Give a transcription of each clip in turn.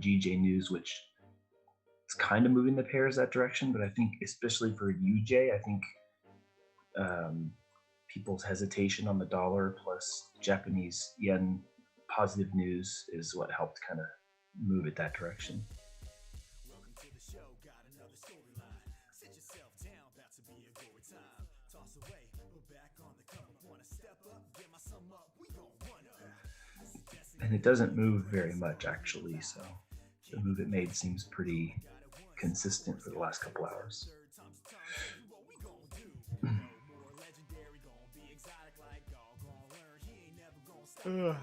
GJ news, which is kind of moving the pairs that direction. But I think, especially for UJ, I think people's hesitation on the dollar plus Japanese yen positive news is what helped kind of move it that direction. And it doesn't move very much actually, so the move it made seems pretty consistent for the last couple hours. Yeah.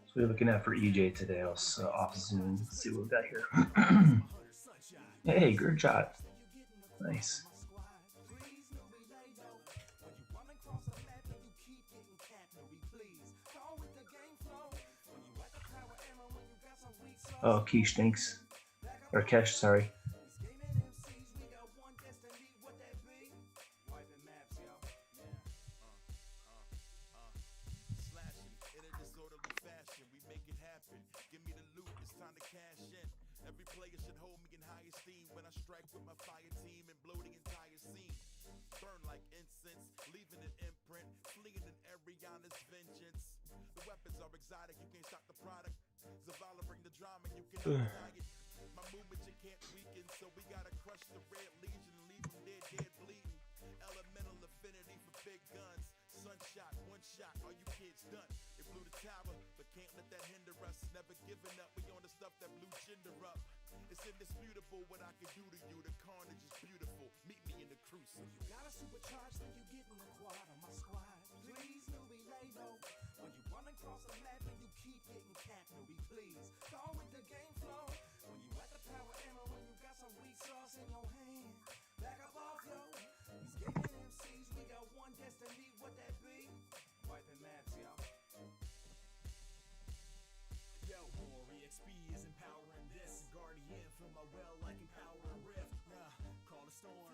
So we're looking at for EJ today. I'll off zoom. Let's see what we got here. Hey, good shot. Nice. Oh, Keish, thanks. Or Kesh, sorry. It's indisputable what I can do to you. The carnage is beautiful. Meet me in the crucible. You gotta supercharge when you get in the quad on my squad. Please, newbie, lay low. When you run across the map and you keep getting capped, newbie, please. Go with the game flow. When you at the power ammo, when you got some weak sauce in your hand. Back up off, yo. These gaming MCs, we got one destiny. What that be? Wiping maps, yo. Yo, Rory XP is empowering this. Guardian from my well like empower rift. Call the storm.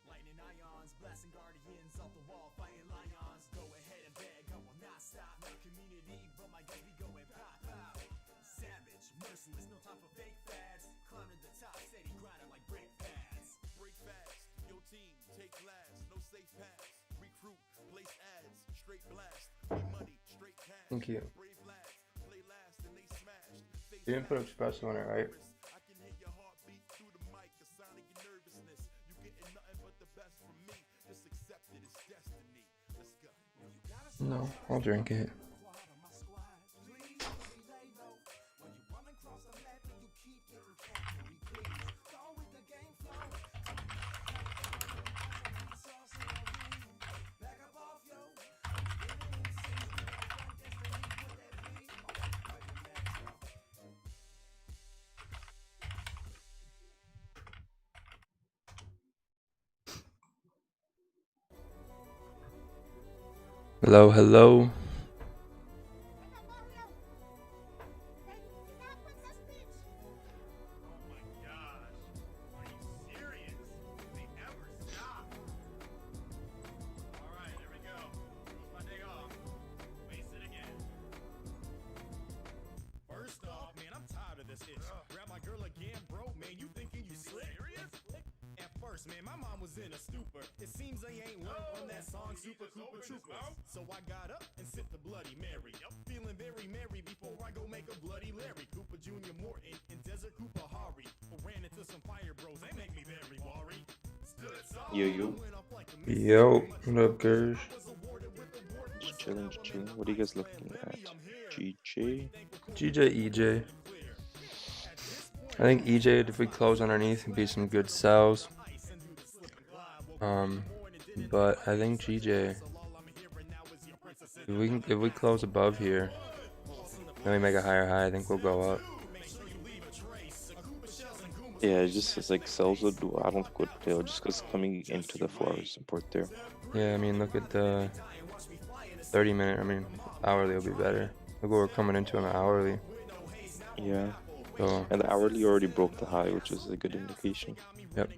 Lightning ions, blasting guardians off the wall, fighting lions. Go ahead and beg, I will not stop. No community, but my guys be going pop, pop. Savage, merciless, no time for fake fads. Climbing the top, steady grinding like brake pads. Break fast, your team, take last. No safe paths. Recruit, place ads, straight blast. Free money, straight cash. Thank you. Brave lads, play last and they smashed. You didn't put espresso on it, right? I can hear your heartbeat through the mic, a sign of your nervousness. You getting nothing but the best from me. Just accept it, it's destiny. Let's go. No, I'll drink it. Hello, hello. Man, my mom was in a stupor. It seems they ain't learned on that song Super Cooper Troopers. So I got up and sipped the Bloody Mary. Feeling very merry before I go make a Bloody Larry. Cooper Jr. Morton and Desert Cooper Hari. Ran into some fire bros, they make me very worried. Yo. Yo, what up, guys? Just chilling, chilling. What are you guys looking at? GJ? GJ, EJ. I think EJ, if we close underneath, can be some good sells. But I think GJ, if we close above here, then we make a higher high, I think we'll go up. Yeah, it's like sells would do. I don't think would fail just because coming into the 4 hour support there. Yeah, I mean, look at the 30-minute. I mean, hourly will be better. Look what we're coming into on the hourly. Yeah. So, and the hourly already broke the high, which is a good indication. Yep.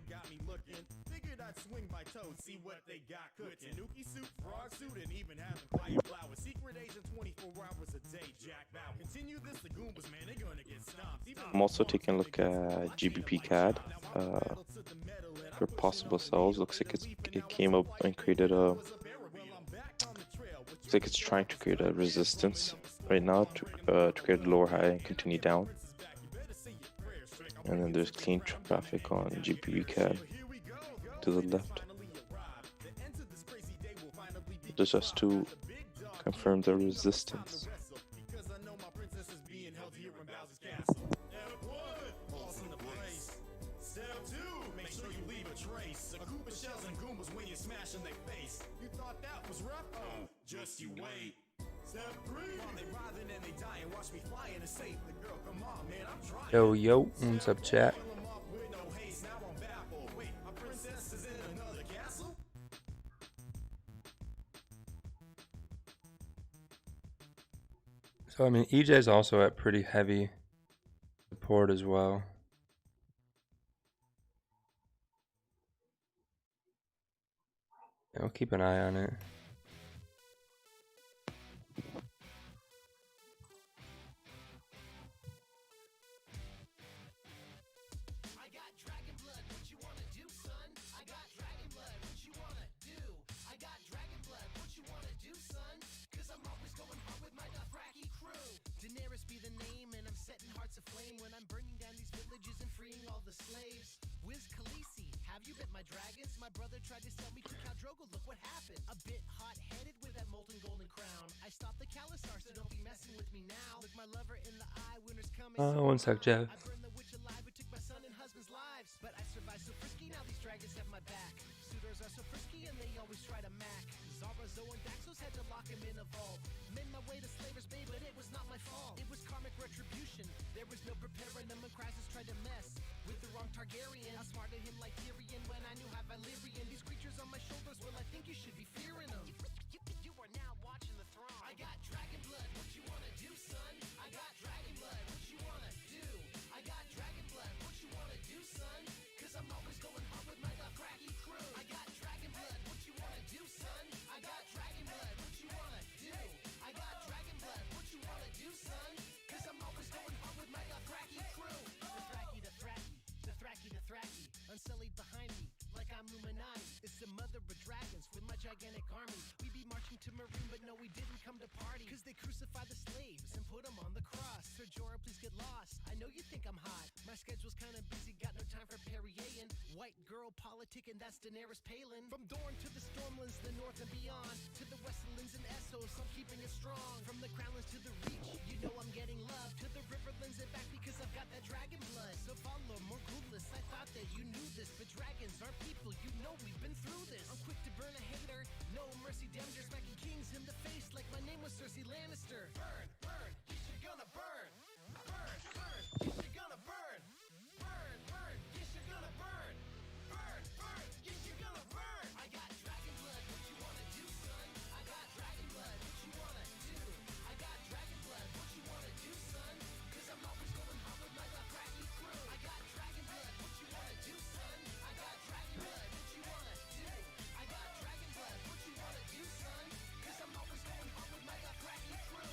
toad, see what they got cooking. Tanuki suit, frog suit, and even having fire flowers. Secret agent 24 hours a day, Jack Bauer. Continue this, the Goombas, man, they're gonna get stomped. Even I'm also taking a look at GBP CAD for possible sells. Looks like it came up and created a. Looks like it's trying to create a resistance right now to create a lower high and continue down. And then there's clean traffic on GBP CAD to the left. This just to confirm the resistance. Just you wait. Step 3. They writhing and they dying. Watch me fly in a safe. The girl, come on, man, I'm trying. Yo, what's up, chat? Wait, my princess is in another castle? So I mean, EJ's also at pretty heavy support as well. Yeah, we'll keep an eye on it. When I'm burning down these villages and freeing all the slaves. Wiz Khaleesi, have you bit my dragons? My brother tried to sell me to Khal Drogo, look what happened. A bit hot-headed with that molten golden crown. I stopped the Khalasar, so don't be messing with me now. Look my lover in the eye, winter's coming. One sec, Jeff. I burned the witch alive, who took my son and husband's lives. But I survived so frisky, now these dragons have my back. Suitors are so frisky and they always try to mac. Zara, Zoe, and Daxos had to lock him in a vault. Made my way to Slaver's Bay, but it was not my fault. It was karmic retribution. There was no preparing them when Crisis tried to mess with the wrong Targaryen. I smarted him like Tyrion when I knew how Valyrian. These creatures on my shoulders, well, I think you should be fearing them. You are now watching the throne. I got dragon blood, what you wanna do, son? I got dragon blood, what you wanna do? I got dragon blood, what you wanna do, son? Cause I'm always going hard with my cracky crew. I got dragon blood, what you wanna do, son? I got dragon blood, what you wanna do? I got dragon blood, what you wanna do, son? Cause I'm always going hard with my cracky crew. The Thraki, unsullied behind me, like I'm Luminati. It's the mother of dragons with my gigantic army. We be marching to Marine, but no, we didn't come to party. Cause they crucified the slaves and put them on the cross. Sir Jorah, please get lost. I know you think I'm hot. My schedule's kinda busy, got no time for Perrier. White girl politic, and that's Daenerys Palin. From Dorne to the Stormlands, the north and beyond. To the Westlands and Essos, I'm keeping it strong. From the Crownlands to the Reach, you know I'm getting love. To the Riverlands and back because I've got that dragon blood. So follow more clueless, I thought that you knew this. But dragons aren't people, you know we've been through this. I'm quick to burn a hater, no mercy, damager, smacking kings in the face like my name was Cersei Lannister. Burn, burn, yes you're gonna burn. Burn, burn, yes you're gonna burn. Burn, burn, yes you're gonna burn. Burn, burn, yes you're gonna burn. I got dragon blood, what you wanna do, son? I got dragon blood, what you wanna do? I got dragon blood, what you wanna do, son? Cause I'm always going hard with my cracky crew. I got dragon blood, what you wanna do, son? I got dragon blood, what you wanna do? I got dragon blood, what you wanna do, son? Cause I'm always going hard with my cracky crew.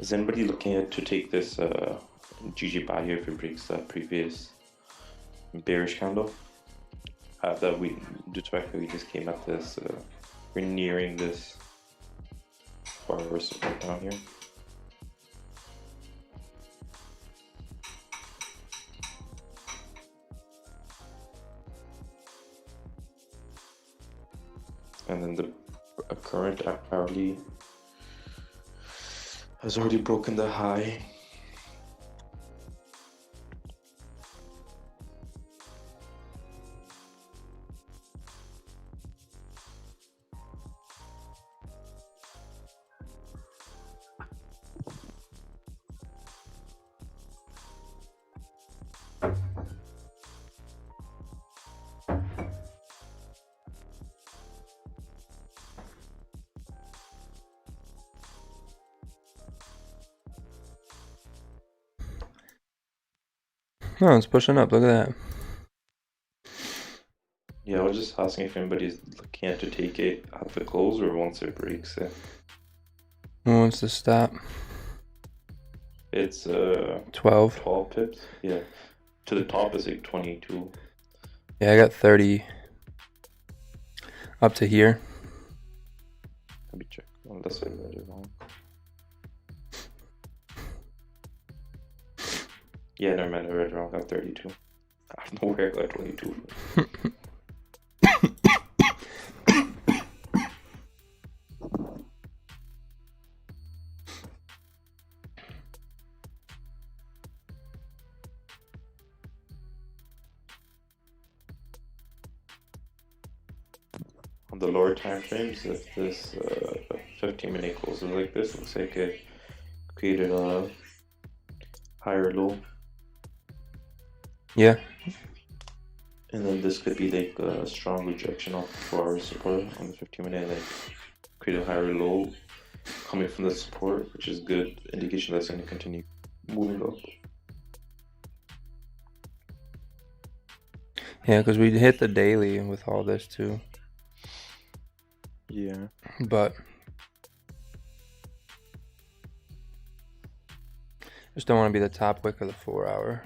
Is anybody looking at to take this GG buy here if it breaks that previous bearish candle? That we, due to the fact that we just came at this, we're nearing this forward support down here. And then the current hourly has already broken the high. Oh, it's pushing up. Look at that. Yeah, I was just asking if anybody's looking at to take it at the close or once it breaks it. Who wants to stop? It's 12. 12 pips. Yeah. To the top is like 22. Yeah, I got 30 up to here. Let me check. Unless I read it wrong. Yeah, never mind. I read it wrong. I got 32. I don't know where I got 22. On the lower time frames, if this 15-minute closes like this, looks like it created a higher low. Yeah. And then this could be like a strong rejection off the 4-hour support on the 15-minute, and then create a higher low coming from the support, which is good indication that's going to continue moving up. Yeah, because we hit the daily with all this too. Yeah. But just don't want to be the top wick of the 4-hour.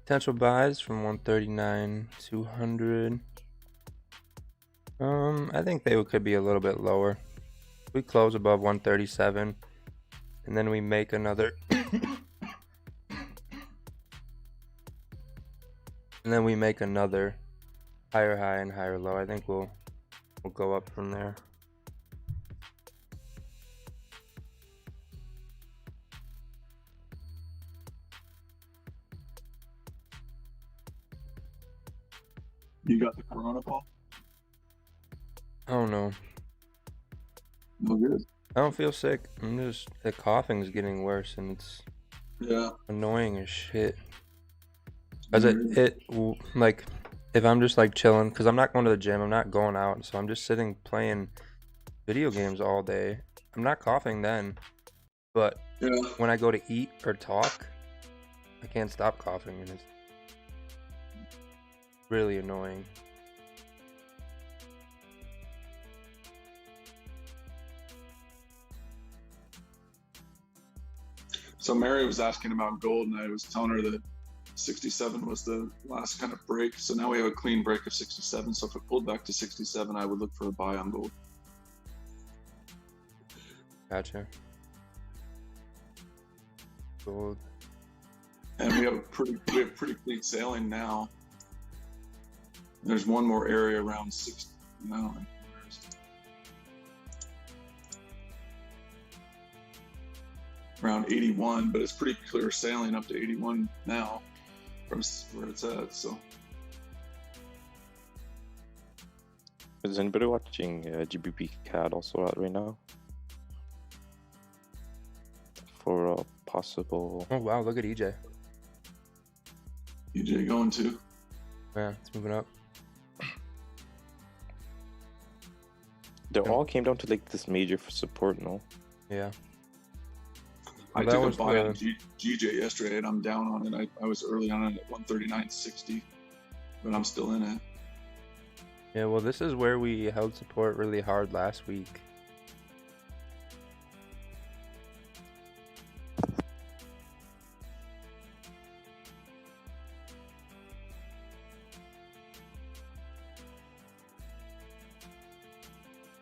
Potential buys from 139, 200. I think they could be a little bit lower. We close above 137, and then we make another. And then we make another higher high and higher low. I think we'll go up from there. You got the corona, Paul? I don't know. No good. I don't feel sick. The coughing's getting worse, and it's Yeah. annoying as shit. Cause like, if I'm just like chilling, cause I'm not going to the gym, I'm not going out, so I'm just sitting playing video games all day. I'm not coughing then, but Yeah. when I go to eat or talk, I can't stop coughing, and it's really annoying. So Mary was asking about gold, and I was telling her that 67 was the last kind of break. So now we have a clean break of 67. So if it pulled back to 67, I would look for a buy on gold. Gotcha. Gold. And we have pretty clean sailing now. There's one more area around 60. No, around 81, but it's pretty clear sailing up to 81 now from where it's at. So Is anybody watching GBP CAD also out right now? For a possible. Oh wow, look at EJ. EJ going to. Yeah, it's moving up. They all came down to like this major for support, no? Yeah. I Well, that took a was buy on the- GJ yesterday, and I'm down on it. I was early on it at 139.60, but I'm still in it. Yeah, well, this is where we held support really hard last week.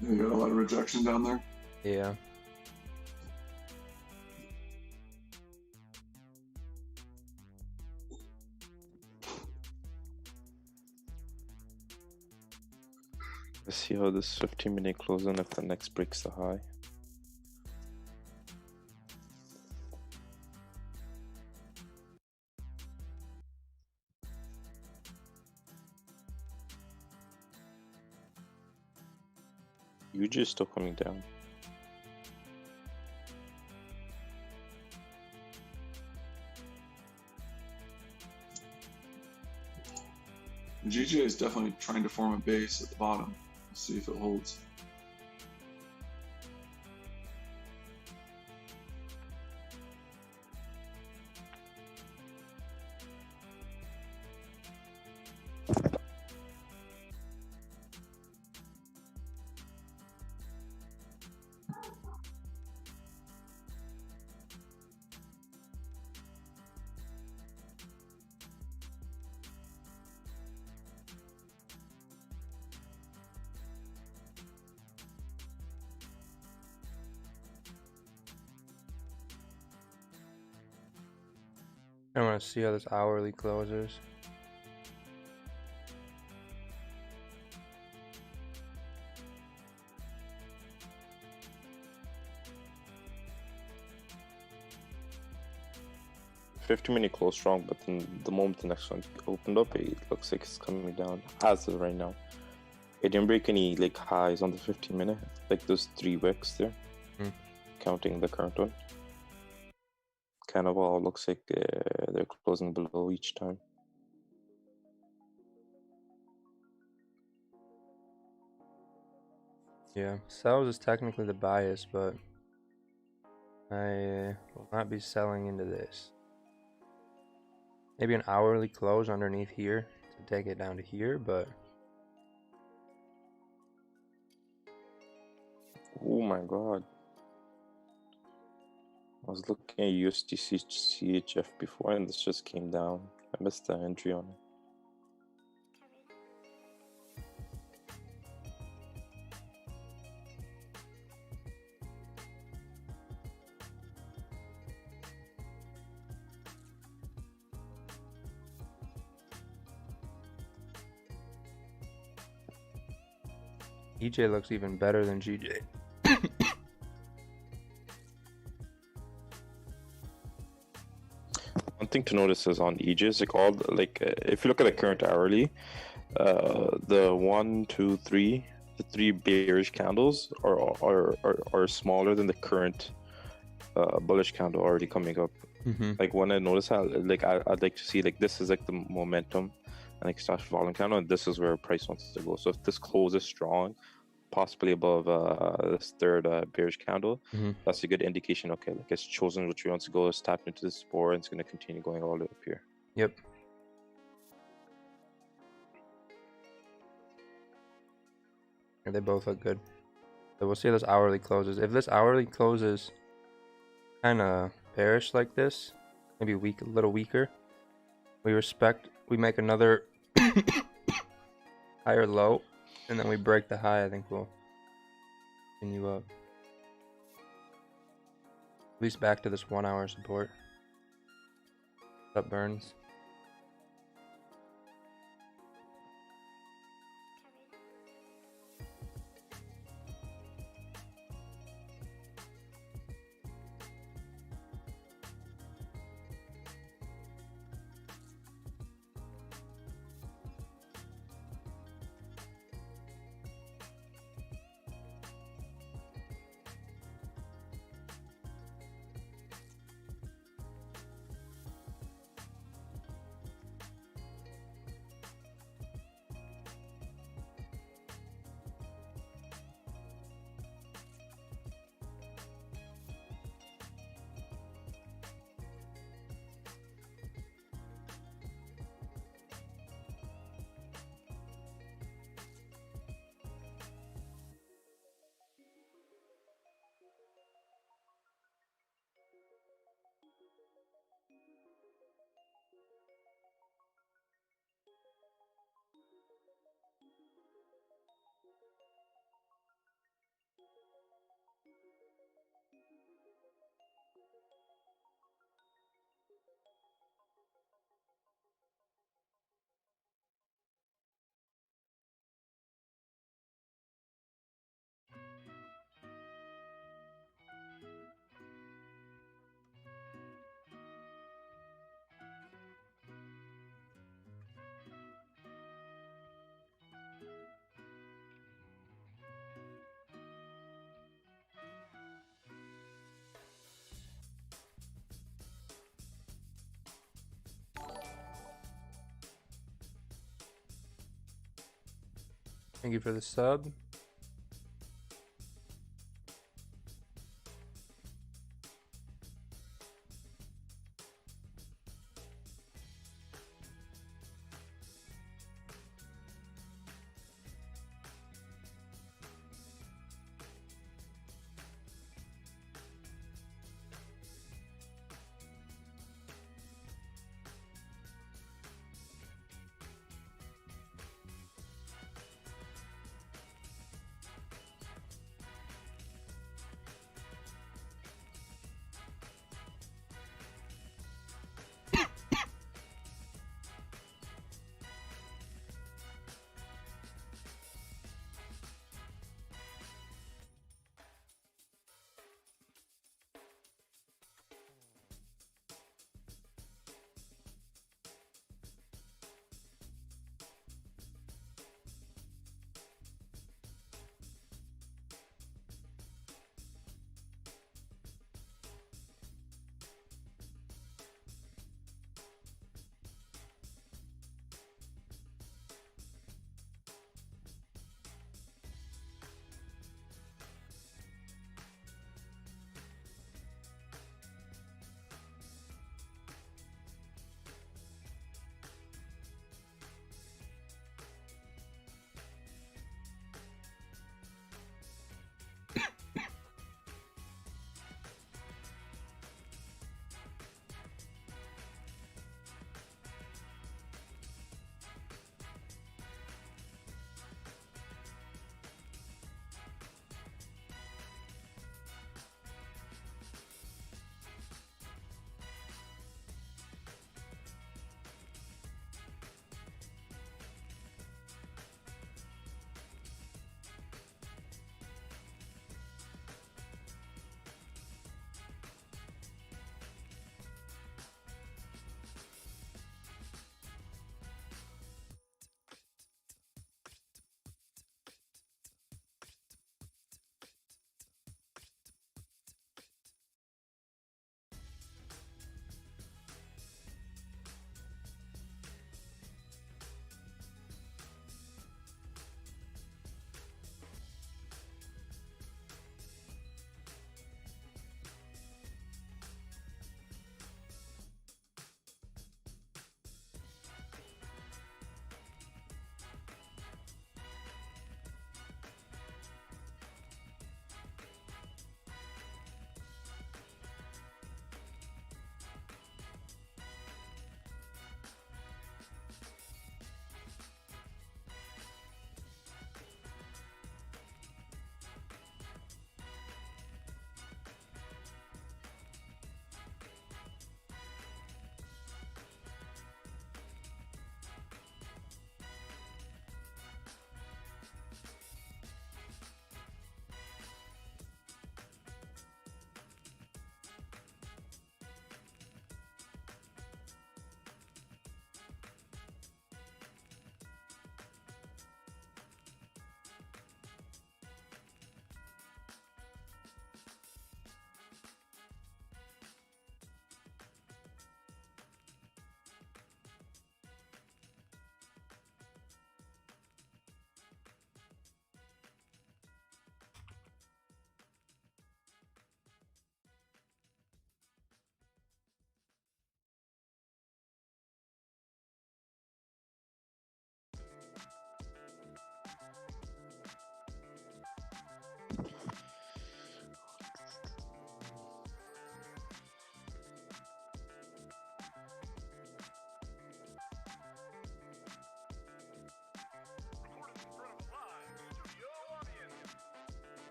You got a lot of rejection down there. Yeah. Let's see how this 15-minute closing if the next breaks the high. UJ is still coming down. GJ is definitely trying to form a base at the bottom. Let's see if it holds. I want to see how this hourly closes. $50-minute close strong, but then the moment the next one opened up, it looks like it's coming down as of right now. It didn't break any like highs on the 15-minute, like those 3 wicks there, counting the current one. Kind of all looks like they're closing below each time. Yeah, sells is technically the bias, but I will not be selling into this. Maybe an hourly close underneath here to take it down to here, but Oh my god. I was looking at USDC CHF before and this just came down. I missed the entry on it. EJ looks even better than GJ. One thing to notice is on EJs, like all the, if you look at the current hourly, the 1, 2, 3, the 3 bearish candles are smaller than the current bullish candle already coming up. Like when I notice how I'd like to see like this is like the momentum and like start falling candle, and this is where price wants to go. So if this closes strong, possibly above this third bearish candle, that's a good indication. Okay, like it's chosen which way it wants to go, it's tapped into the support, and it's going to continue going all the way up here. Yep. And they both look good. So we'll see how this hourly closes. If this hourly closes kind of bearish like this, maybe weak, a little weaker, we make another higher low, and then we break the high. I think we'll continue up. At least back to this 1 hour support. What's up, Burns? Thank you for the sub.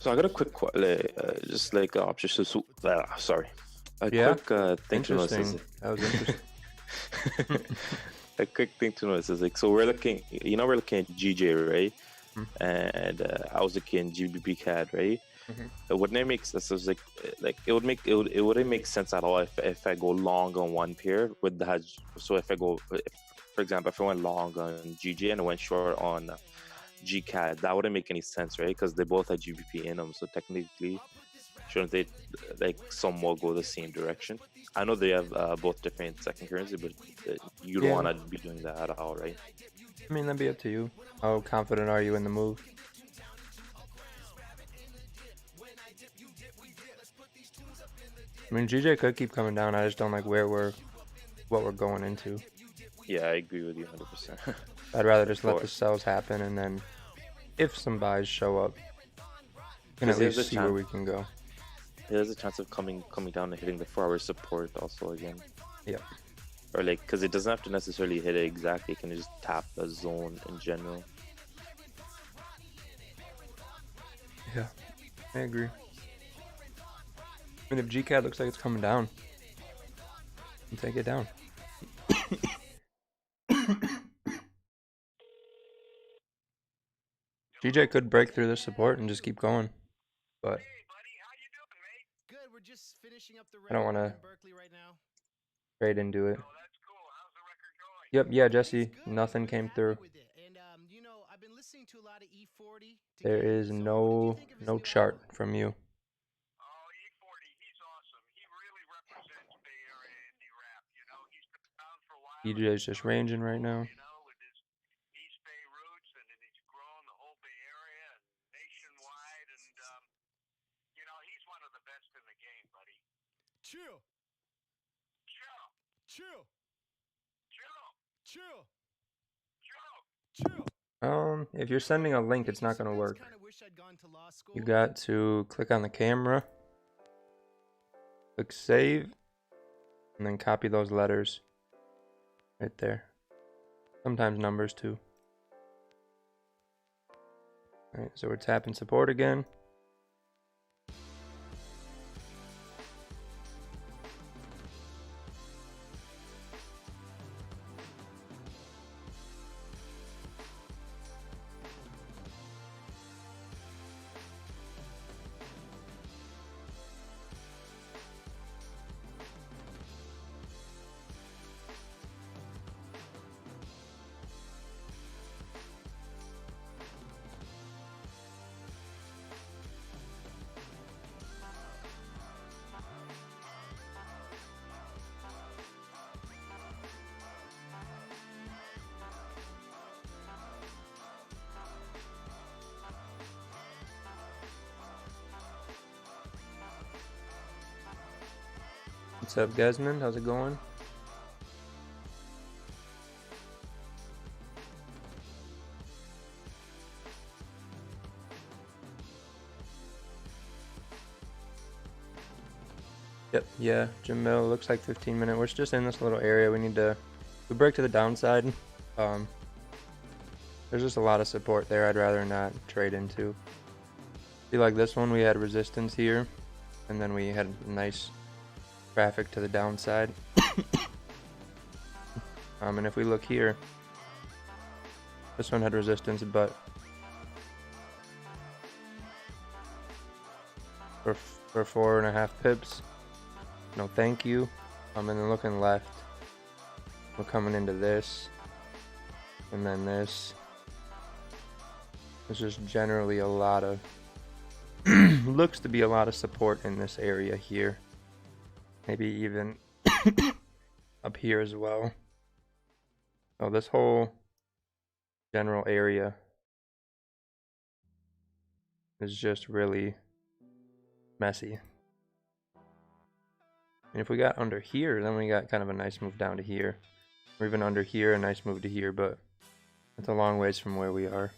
So I got a quick, just like just sorry, a Yeah? quick thing to notice is Interesting. That was interesting. a quick thing to notice is like, so we're looking, we're looking at GJ, right? Mhm. And I was looking at GBP CAD, right? Mhm. Wouldn't it make sense? It wouldn't make sense at all if I go long on one pair with the hedge. So if I go, for example, if I went long on GJ and I went short on GCAD, that wouldn't make any sense, right? Because they both had GBP in them, so technically, shouldn't they like somewhat go the same direction? I know they have both different second currency, but you don't Yeah. want to be doing that at all, right? I mean, that'd be up to you. How confident are you in the move? I mean, GJ could keep coming down. I just don't like what we're going into. Yeah, I agree with you 100%. I'd rather just let the Before. sells happen, and then if some buys show up, we can at 'Cause there's least a see where chance- we can go. There's a chance of coming down and hitting the 4-hour support also again. Yeah. Or like, because it doesn't have to necessarily hit it exactly. It can just tap a zone in general. Yeah, I agree. I mean, if GCAD looks like it's coming down, then take it down. GJ could break through this support and just keep going, but Good. We're just finishing up the I don't record wanna- in Berkeley right now. trade into it. Yep, yeah, Jesse, It's good. nothing We're came happy through. with it. And I've been listening to a lot of E40. to There get in is the zone. What did you no think of his no new chart album? from you. Oh, E40, he's awesome. He really represents Bay Area indie rap. He's been around for a while. DJ's just ranging right now. With his East Bay roots, and then he's grown the whole Bay Area and nationwide. And, he's one of the best in the game, buddy. Chill. Chill, Chill. chill, Chill. chill. Chill. If you're sending a link, it's not gonna work. Kinda wish I'd gone to law school. You got to click on the camera, click save, and then copy those letters right there. Sometimes numbers too. Alright, so we're tapping support again. What's up, Desmond? How's it going? Yep, yeah, Jim Mill, looks like 15-minute. We're just in this little area. We break to the downside. There's just a lot of support there I'd rather not trade into. See, like this one, we had resistance here, and then we had nice traffic to the downside. And if we look here, this one had resistance, but for 4.5 pips, no thank you. And then looking left, we're coming into this, and then this. There's just generally a lot of looks to be a lot of support in this area here. Maybe even up here as well. So this whole general area is just really messy. And if we got under here, then we got kind of a nice move down to here. Or even under here, a nice move to here, but it's a long ways from where we are.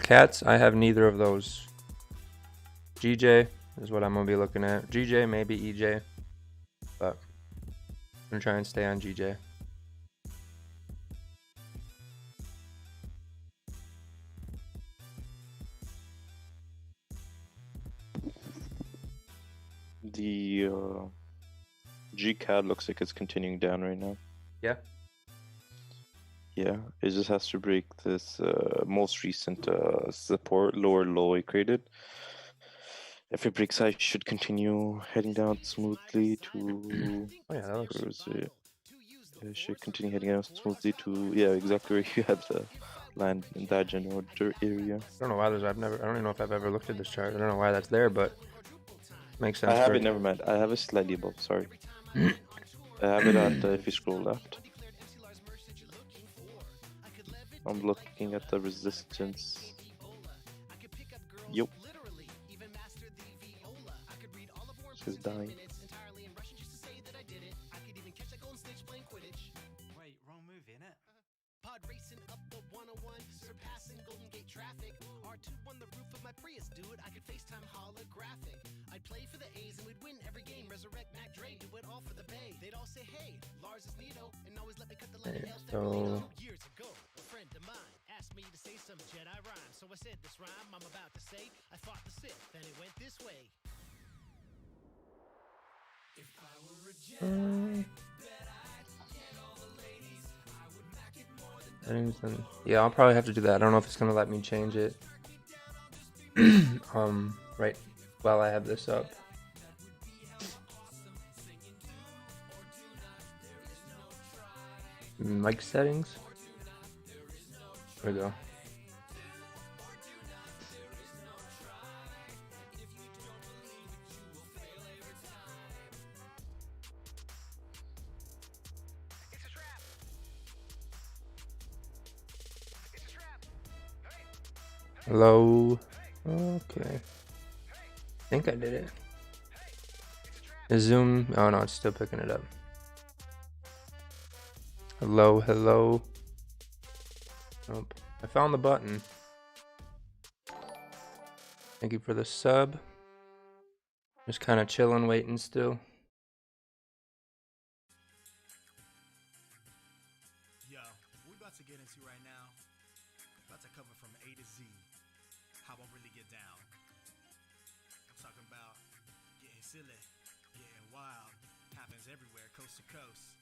Cats, I have neither of those. GJ is what I'm gonna be looking at. GJ, maybe EJ, but I'm gonna try and stay on GJ. The GCAD looks like it's continuing down right now. Yeah. Yeah, it just has to break this most recent support lower low it created. If it breaks, I should continue heading down smoothly to. Oh yeah, that looks. Where is it? It should continue heading down smoothly to exactly where you had the land in that general area. I don't know why there's. I don't even know if I've ever looked at this chart. I don't know why that's there, but makes sense. I have for it. Never mind. I have it slightly above. Sorry. I have it at if you scroll left. I'm looking at the resistance. Yup. She's dying. Wait, wrong move, innit? Pod racing up the 101, surpassing Golden Gate traffic. R2 on the roof of my Prius, dude. I could FaceTime holographic. I'd play for the A's and we'd win every game. Resurrect Mac Dre, do it all for the Bay. They'd all say, hey, Lars is Nito, and always let me cut the Okay, leg. so Years ago, a friend of mine asked me to say some Jedi rhyme. So I said this rhyme I'm about to say. I fought the Sith, then it went this way. If I were a Jedi, yeah, I'll probably have to do that. I don't know if it's gonna let me change it. Right while I have this up. Mic settings. There we go. Hello. Okay. I think I did it. The Zoom. Oh no, it's still picking it up. Hello, hello. Nope. I found the button. Thank you for the sub. Just kind of chilling, waiting still. Yo, we're about to get into right now. About to cover from A to Z. How I really get down. I'm talking about getting silly, getting wild. Happens everywhere, coast to coast.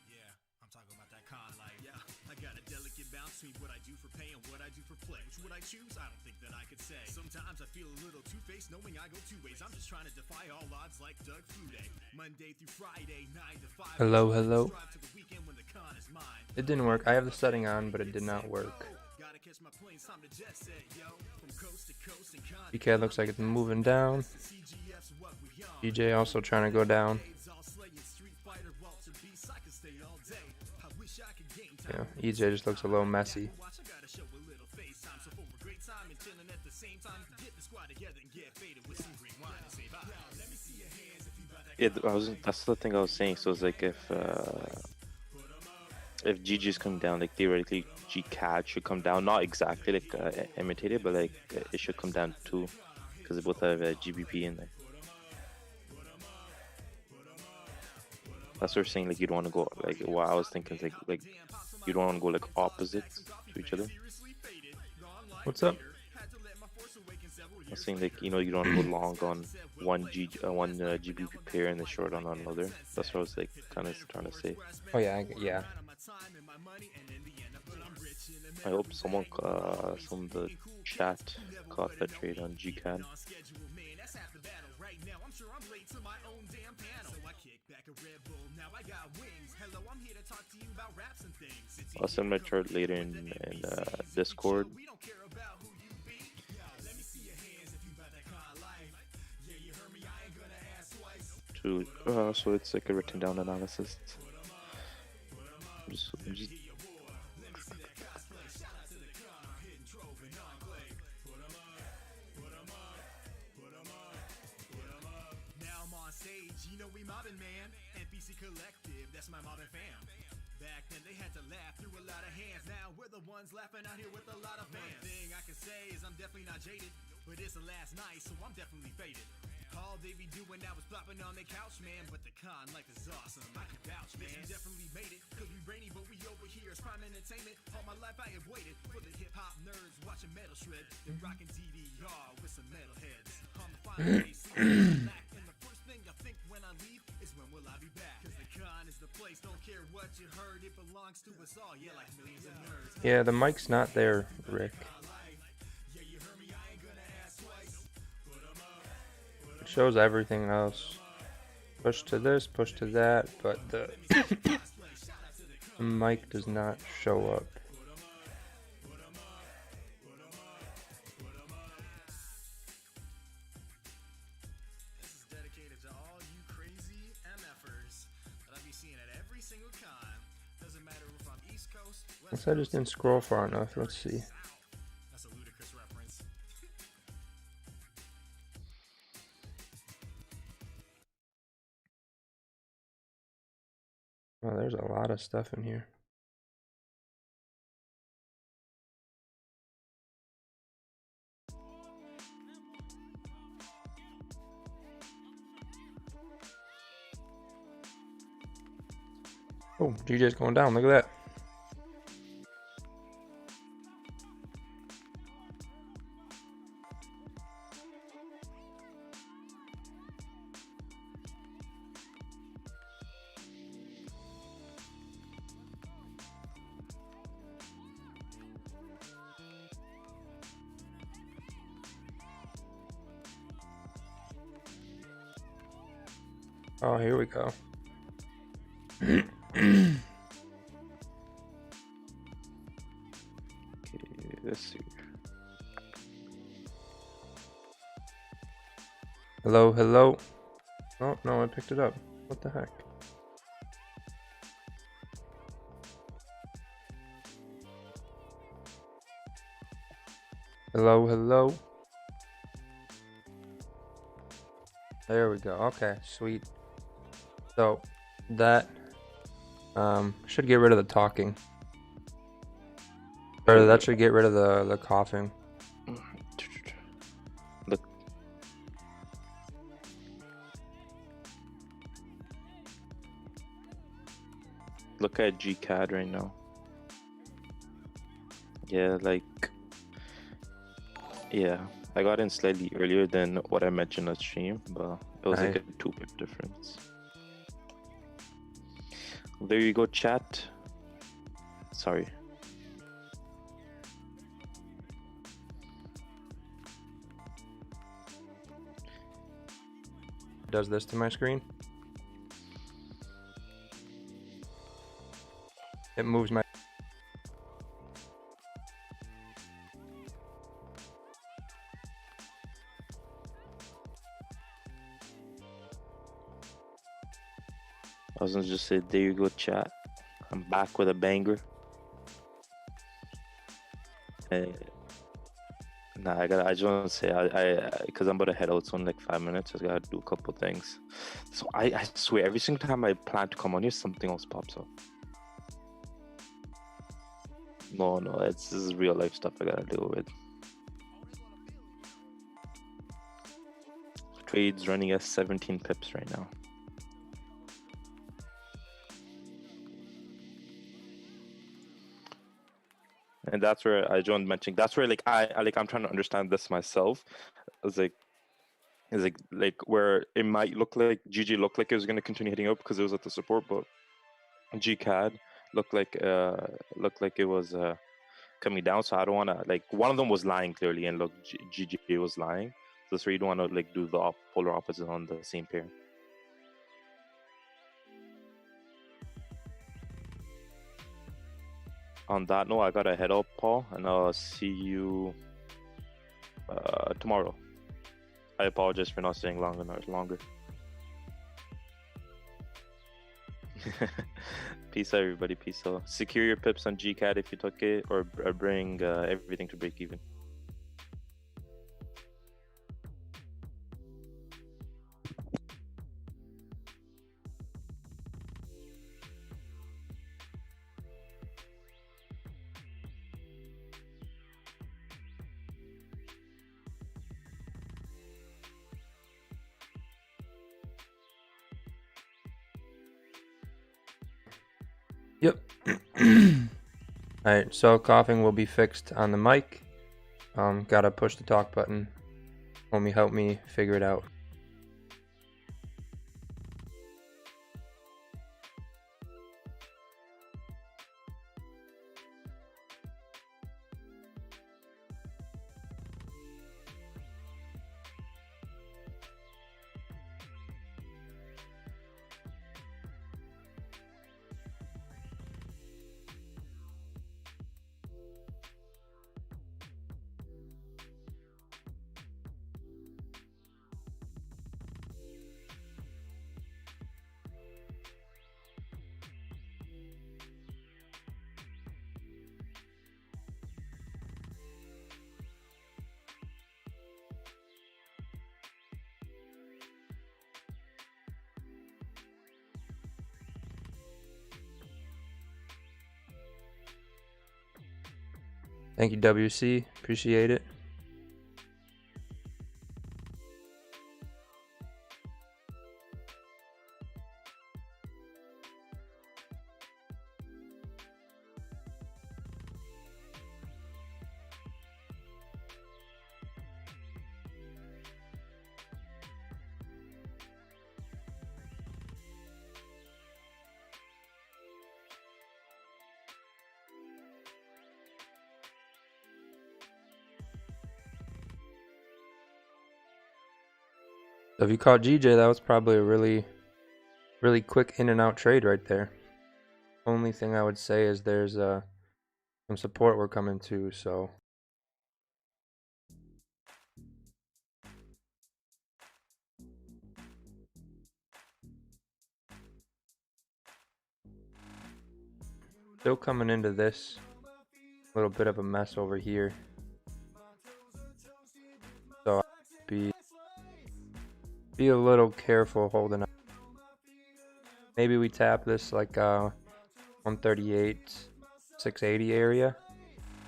Yeah, I'm talking about that con life. Yeah, I got a delicate balance between what I do for pay and what I do for play. Which would I choose? I don't think that I could say. Sometimes I feel a little two-faced knowing I go two ways. I'm just trying to defy all odds like Doug Flutie. Monday through Friday, 9 to 5. Hello, hello. Strive to the weekend when the con is mine. It didn't work. I have the setting on, but it did not work. Gotta catch my plane, time to jet set, yo. From coast to coast and con. BK looks like it's moving down. CGF's what we on. DJ also trying to go down. All slaying Street Fighter, Walter Beast, I can stay all day. I wish I could game time. Yeah, EJ just looks a little messy. Watch, I gotta show a little FaceTime. So for a great time and chilling at the same time, get the squad together and get faded with some great wine and say bye. Let me see your hands if you got that. Yeah, that's the thing I was saying. So it's like if GG's come down, like theoretically GCAD should come down, not exactly like imitated, but like it should come down too, because they both have GBP in there. That's what we're saying. Like you don't want to go like what I was thinking is like you don't want to go like opposite to each other. What's up? I was saying like you don't want to go long on one GBP pair and then short on another. That's what I was like kind of trying to say. Oh yeah, yeah. I hope some of the chat caught that trade on GCAD. I'll send my chart later in Discord. So it's like a written down analysis. I'm just Now I'm on stage, you know we mobbing, man. NPC Collective, that's my mobbing fam. Back then they had to laugh through a lot of hands. Now we're the ones laughing out here with a lot of fans. One thing I can say is I'm definitely not jaded, but it's the last night, so I'm definitely faded. All they be doing now is flopping on their couch, man. But the con life is awesome, I can vouch, man. We definitely made it, could be rainy, but we over here is prime entertainment. All my life I have waited for the hip-hop nerds watching metal shred and rocking DDR with some metal heads. On the final day, and the first thing I think when I leave is when will I be back? Cause the con is the place, don't care what you heard, it belongs to us all, yeah, like millions of nerds. Yeah, the mic's not there, Rick. It shows everything else. Push to this, push to that, but the mic does not show up. This is dedicated to all you crazy MFers that I be seeing at every single con. Doesn't matter if I'm East Coast, West Guess I just didn't scroll far enough. Let's see. That's a ludicrous reference. Oh, there's a lot of stuff in here. Oh, GJ's going down. Look at that. Oh, here we go. Okay, let's see. Hello, hello. Oh, no, I picked it up. What the heck? Hello, hello. There we go. Okay, sweet. So that should get rid of the talking. Or that should get rid of the coughing. Look at GCAD right now. Yeah, like, yeah, I got in slightly earlier than what I mentioned on stream, but it was like Nice. a 2 pip difference. There you go, chat. Sorry. Does this to my screen. It moves my. I was gonna just say, there you go, chat. I'm back with a banger. Nah, I just want to say, because I'm about to head out soon, like 5 minutes. I gotta do a couple things. So I swear, every single time I plan to come on here, something else pops up. No, this is real life stuff I gotta deal with. Trade's running at 17 pips right now. And that's where I joined mentioning. That's where I'm trying to understand this myself. It's like where it might look like GG looked like it was going to continue hitting up because it was at the support, but GCAD looked like it was coming down. So I don't want to, like, one of them was lying clearly, and look, GG was lying. So that's where you don't want to like do the polar opposite on the same pair. On that note, I gotta head up, Paul, and I'll see you tomorrow. I apologize for not staying longer. Peace out, everybody. Peace out. Secure your pips on GCAD if you took it, or bring everything to break even. Yep. Alright, so coughing will be fixed on the mic. Gotta push the talk button. Homie, help me figure it out. Thank you, WC. Appreciate it. So if you caught GJ, that was probably a really quick in and out trade right there. Only thing I would say is there's some support we're coming to, so still coming into this little bit of a mess over here. So be a little careful holding up. Maybe we tap this like 138, 680 area.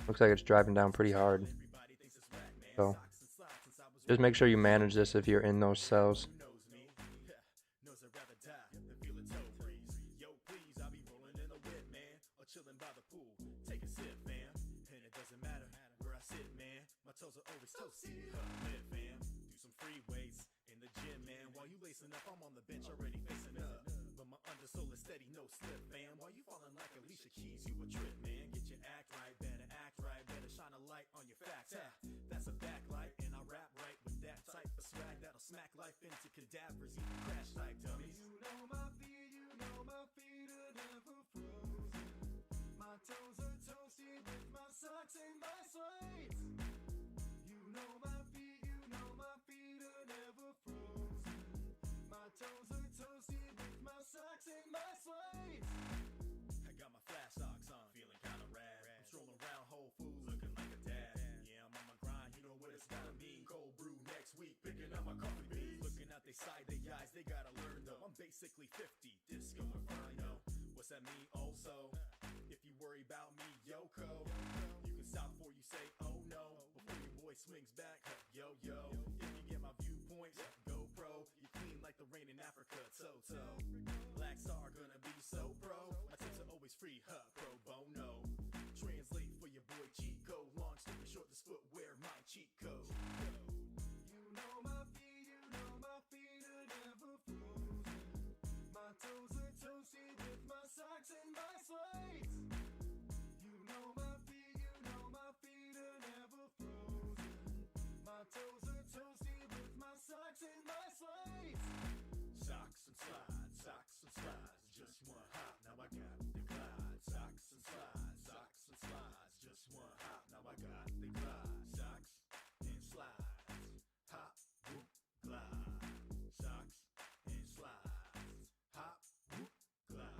Looks like it's driving down pretty hard. So just make sure you manage this if you're in those cells. Chilling by the pool, take a sip, fam. And it doesn't matter where I sit, man. My toes are always toasty. Live, fam, do some free weights in the gym, man. While you lacing up, I'm on the bench already facing up. But my undersole is steady, no slip, fam. While you falling like Alicia Keys, you a trip, man. Get your act right, better shine a light on your facts. That's a backlight, and I rap right with that type of swag that'll smack life into cadavers, even crash type dummies. You know my feet are never frozen. My toes are toasty with my socks and my slides. You know my feet are never frozen. My toes are toasty with my socks and my slides. I got my flash socks on, feeling kinda rad. I'm strolling around Whole Foods looking like a dad. Yeah, I'm on my grind, you know what it's gotta mean. Cold brew next week, picking up my coffee beans. Looking out they side, they eyes, they gotta learn though. I'm basically 50, disco inferno. What's that mean? Also, if you worry about me, Yoko, you can stop before you say, oh no. Before your boy swings back, yo. If you get my viewpoints, GoPro. You clean like the rain in Africa, Toto. Black Star gonna be so pro. My tips are always free, pro bono. Translate for your boy Chico. Long story short, this footwear, my cheat code. You know my feet are never frozen. My toes are toasty with my socks and my slides. You know my feet are never frozen. My toes are toasty with my socks and my slides. Socks and slides, just one hop, now I got the glide. Socks and slides, just one hop, now I got the glide. Socks and slides, hop, whoop, glide. Socks and slides, hop, whoop, glide.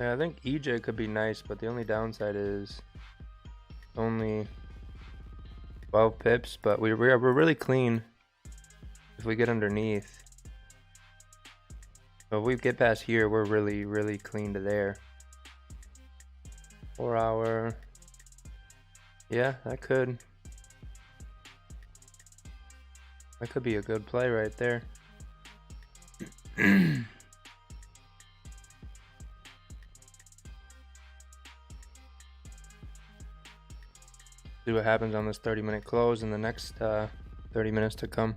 Yeah, I think EJ could be nice, but the only downside is only 12 pips, but we're really clean if we get underneath. So if we get past here, we're really clean to there. 4 hour. Yeah, that could be a good play right there. See what happens on this 30-minute close in the next 30 minutes to come.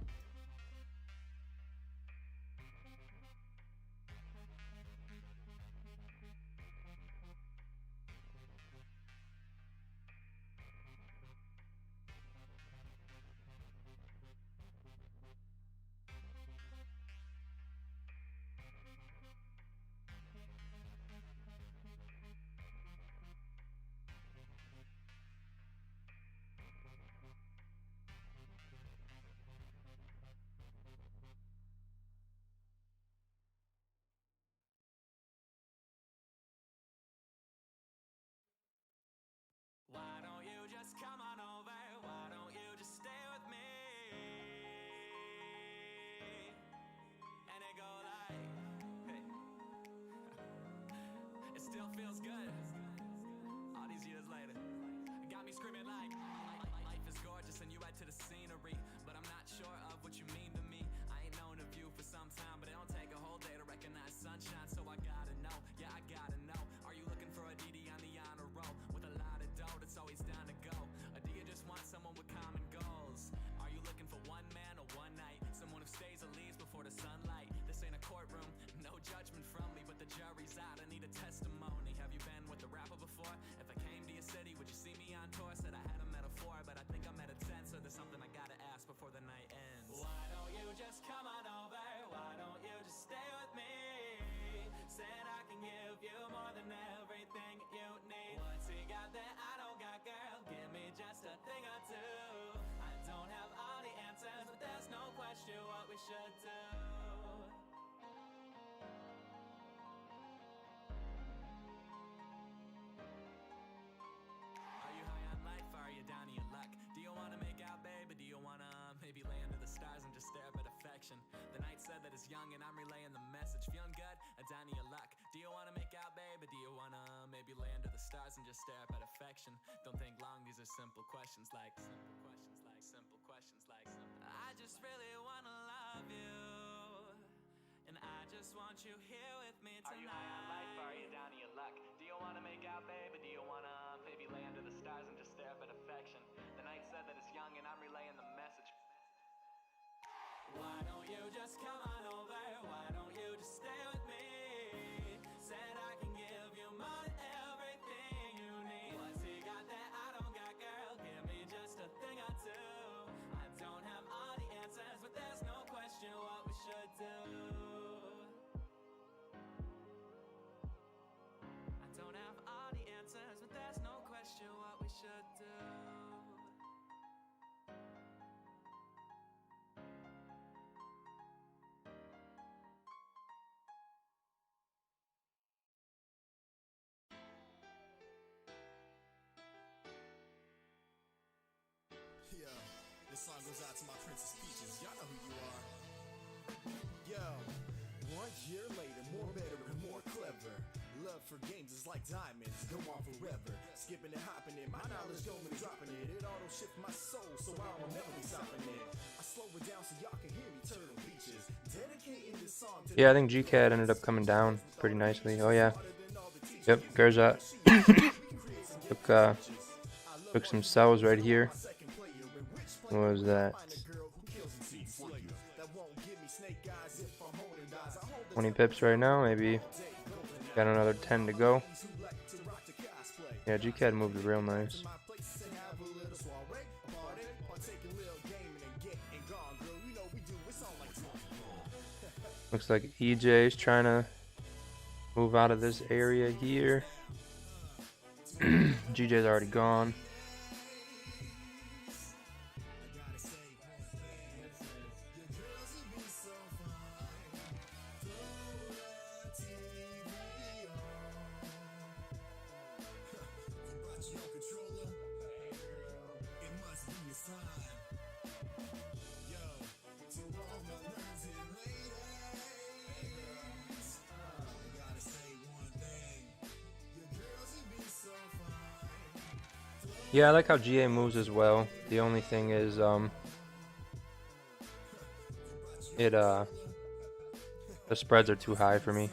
still feels good. All these years later, it got me screaming like, life is gorgeous and you add to the scenery, but I'm not sure of what you mean to me. I ain't known of you for some time, but it don't take a whole day to recognize sunshine, so I gotta know, yeah, I gotta know. Are you looking for a DD on the honor roll with a lot of dough that's always down to go? Or do you just want someone with common goals? Are you looking for one man or one night? Someone who stays or leaves before the sunlight? This ain't a courtroom, no judgment from me, but the jury's out. I need a testimony. Have you been with a rapper before? If I came to your city, would you see me on tour? Said I had a metaphor, but I think I'm at a 10, so there's something I gotta ask before the night ends. Why don't you just come on over? Why don't you just stay with me? Said I can give you more than everything you need. What's he got that I don't got, girl? Give me just a thing or two. I don't have all the answers, but there's no question what we should do. Are you high on life? Are you down to your luck? Do you wanna make out, babe, or do you wanna maybe lay under the stars and just stare up at affection? The night said that it's young and I'm relaying the message. Feeling good or down to your luck? Do you wanna make out, babe, or do you wanna maybe lay under the stars and just stare up at affection? Don't think long, these are simple questions like I just really wanna love you, and I just want you here with me tonight. Are you high on life? Are you down to your luck? Do you wanna make out, babe, or do you wanna maybe lay under the stars and just stare up at affection? The night said that it's young and I'm relaying the message. Why don't you just come on over? Why don't you just stay with me? Said I can give you more than everything you need. What's he got that I don't got, girl? Give me just a thing or two. I don't have all the answers, but there's no question what we should do. I don't have all the answers, but there's no question what we should do. Yo, this song goes out to my Princess Peaches. Y'all know who you are. Yo, 1 year later, more better and more clever. Love for games is like diamonds, go on forever. Skipping and hopping it, my knowledge going and dropping it. It auto shift my soul, so I don't remember me stopping it. I slow it down so y'all can hear me turtle beaches. Dedicating this song to Yeah, I think GCAT ended up coming down pretty nicely. Oh yeah. Yep, Gerza. Took some cells right here. What was that? 20 pips right now, maybe. Got another 10 to go. Yeah, GCAT moved real nice. Looks like EJ's trying to move out of this area here. GJ's already gone. Yeah, I like how GA moves as well. The only thing is, the spreads are too high for me.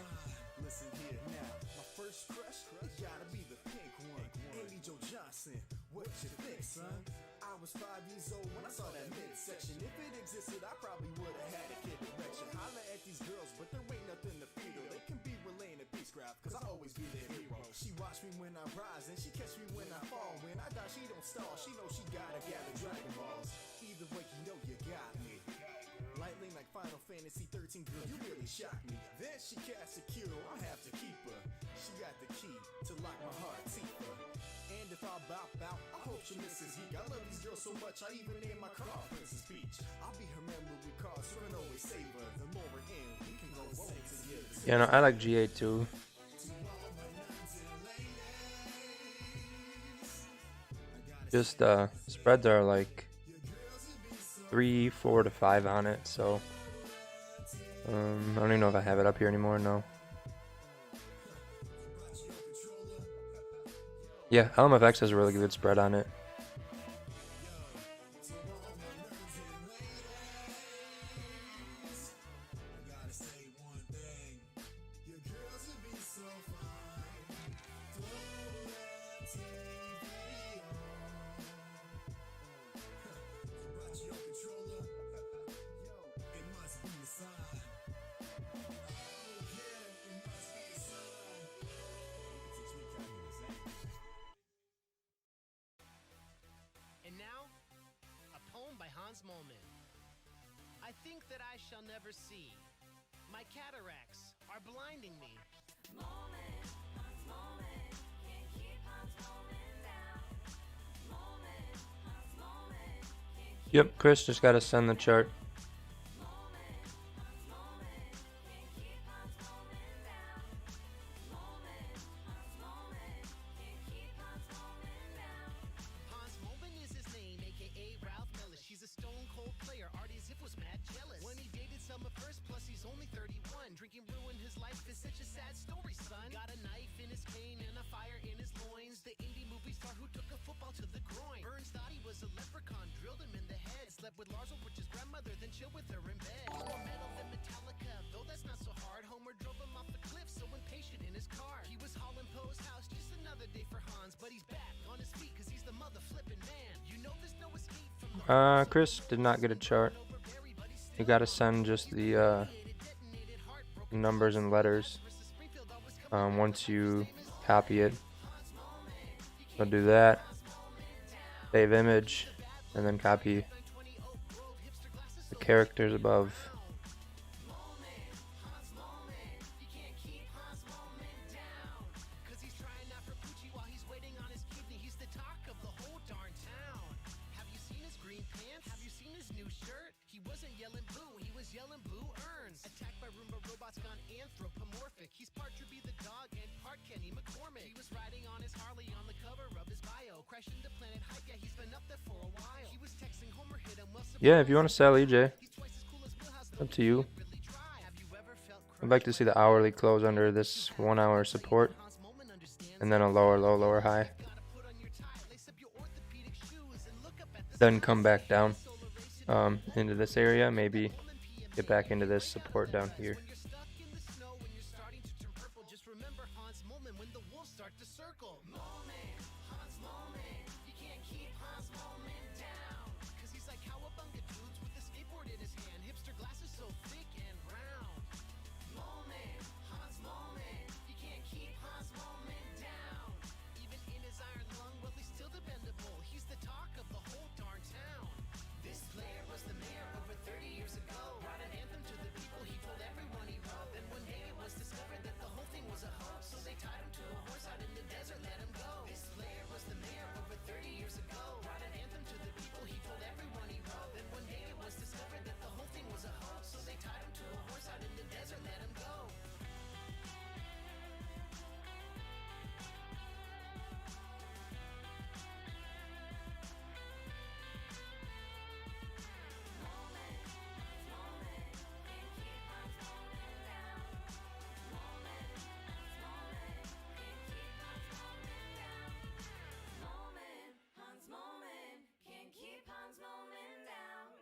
She watch me when I rise and she catch me when I fall. When I die, she don't stall. She knows she gotta gather Dragon Balls. Either way, you know you got me. Lightning like Final Fantasy 13, girl, you really shock me. Then she casts a Kiro, I have to keep her. She got the key to lock my heart deeper. And if I bow, I hope she misses Geek. I love these girls so much, I even name my car Princess Peach. I'll be her memory card, so I can always save her. The more we're in, we can go roll together. Yeah, no, I like GA too. Just spreads are like 3, 4 to 5 on it, so I don't even know if I have it up here anymore. No. Yeah, LMFX has a really good spread on it. And now, a poem by Hans Mollman. I think that I shall never see. My cataracts are blinding me. Yep, Chris just got to send the chart. Hans Mollman is his name, aka Ralph Mellis. She's a stone cold player. Artie Ziff was mad jealous when he dated Summer first. Plus he's only 31. Drinking ruined his life. It's such a sad story, son. Got a knife in his cane and a fire in his loins. The indie movie star who took a football to the groin. Burns thought he was a leprechaun, drilled him in the head. Slept with Lars Ulbricht's grandmother, then chilled with her in bed. More metal than Metallica, though that's not so hard. Homer drove him off the cliff, so impatient in his car. He was hauling Poe's house, just another day for Hans. But he's back on his feet, cause he's the mother flipping man. You know there's no escape from the Chris did not get a chart. You got to send just the numbers and letters. Once you copy it, I'll do that. Save image, and then copy the characters above. cause he's trying out for Poochie while he's waiting on his kidney. He's the talk of the whole darn town. Have you seen his green pants? Have you seen his new shirt? He wasn't yelling boo, he was yelling blue urns. Attacked by Roomba robots gone anthropomorphic. He's part Droopy the dog and part Kenny McCormick. He was riding on his Harley on the cover of his bio. Crashed into Planet Hype, yeah, he's been up there for a while. He was texting Homer, hit him well. Yeah, if you want to sell EJ, He's twice as cool as Wheelhouse, up to you. really try. Have you ever felt I'd like to see the hourly close under this 1 hour support, Hans Mollman understands? and then a lower low, lower high. Gotta put on your tie, lace up your orthopedic shoes, and look up at the Then come back down into this area, maybe get back into this support down here. When you're stuck in the snow, when you're starting to turn purple, just remember Hans Mollman when the wolves start to circle. Mollman, Hans Mollman, you can't keep Hans Mollman down. Cause he's like cowabunga dudes with a skateboard in his hand. Hipster glasses so thick and round. Mollman, Hans Mollman, you can't keep Hans Mollman down. Even in his iron lung, well he's still dependable. He's the talk of the whole darn town. This player was the mayor over 30 years ago. Brought an anthem to the people, he told everyone he wrote. Then one day it was discovered that the whole thing was a hoax. So they tied him to a horse out in the desert, let him go. This player was the mayor over 30 years ago. Brought an anthem to the people, he told everyone he wrote. Then one day it was discovered that the whole thing was a hoax. So they tied him to a horse out in the desert, let him go. Hans Mollman can't keep Hans Mollman down.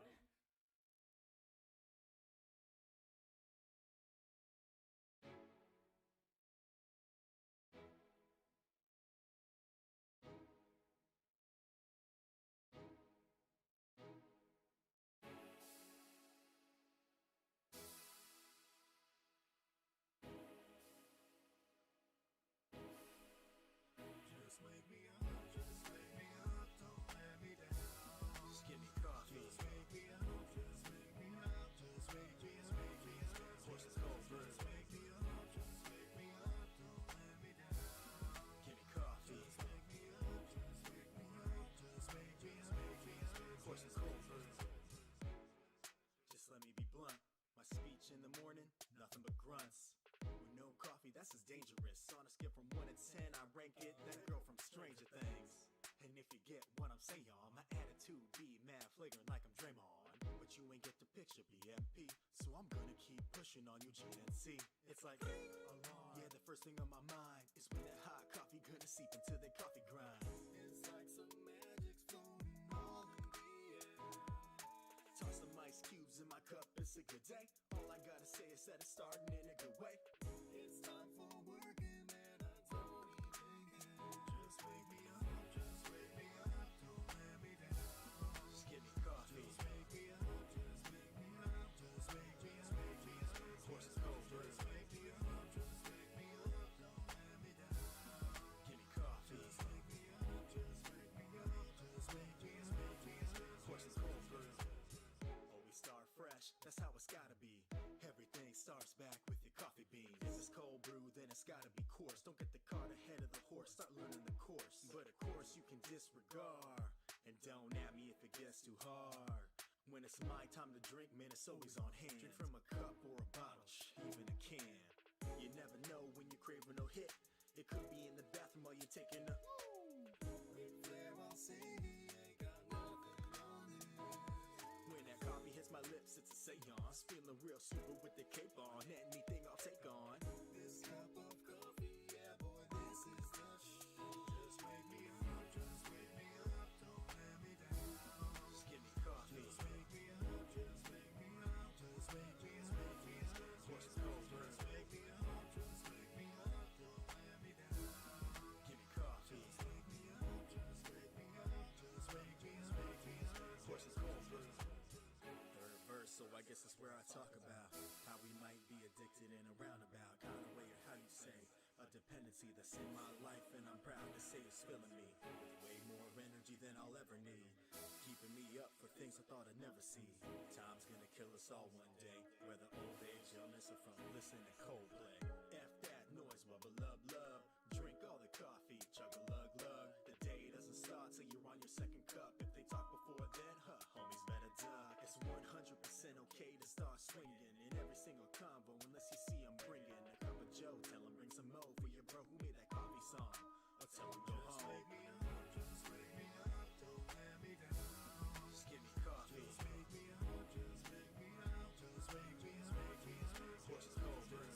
Just let me be blunt. My speech in the morning, nothing but grunts. With no coffee, that's as dangerous. On a scale from 1 to 10, I rank it that girl from Stranger Things. And if you get what I'm saying, my attitude be mad flagrant like I'm Draymond. But you ain't get the picture, BMP. So I'm gonna keep pushing on you, GNC. It's like, yeah, the first thing on my mind is when that hot coffee gonna seep into the coffee grind. this a good day? All I gotta say is that it's starting in a good way. It's time for working and I don't even care. Just wake me up, just wake me up, don't let me down. Just give me coffee. Just wake me up, just wake me up, just wake me up, wake me up. Horses cold brew. Just wake me up, just wake me up, don't let me down. Give me coffee. Just wake me up, just wake me up, just wake me up, wake me up. Horses cold brew. Always start fresh, that's how it's gotta be. Everything starts back with your coffee bean. If it's cold brew, then it's gotta be coarse. Don't get the cart ahead of the horse, start learning the course. But of course you can disregard, and don't at me if it gets too hard. When it's my time to drink, man, it's always on hand. Drink from a cup or a bottle, even a can. You never know when you're craving no hit. It could be in the bathroom while you're taking a Flair, I'll say he ain't got nothing on it. When that coffee hits my lips, it's a seance. Feeling real super with the cape on. Anything I'll take on. This cup of coffee, yeah, boy, this is the shit. Just wake me up, just wake me up, don't let me down. Just give me coffee. Just wake me up, just wake me up, just wake me up, wake me up. Horses cold brew. Just wake me up, just wake me up, don't let me down. Give me coffee. Just wake me up, just wake me up, just wake me up, wake me up. Horses cold brew. Third verse, so I guess that's where I talk about how we might be addicted in a roundabout kind of way, or how you say, a dependency that's in my life, and I'm proud to say it's filling me with way more energy than I'll ever need, keeping me up for things I thought I'd never see. Time's gonna kill us all one day, whether old age, illness, or from listening to Coldplay. F that noise, bubble up, love. Drink all the coffee, chug a lug lug. The day doesn't start till you're on your second cup. If they talk before then, homies better duck. It's 100% okay to start swinging in every single convo, unless you see I'm bringing a cup of Joe. Tell him bring some mo for your bro who made that coffee song. Or tell him go home. Just wake me up, just wake me up, don't let me down. Just give me coffee. Just wake me up, just wake me up, just wake me up, wake me up. Horses cold brew.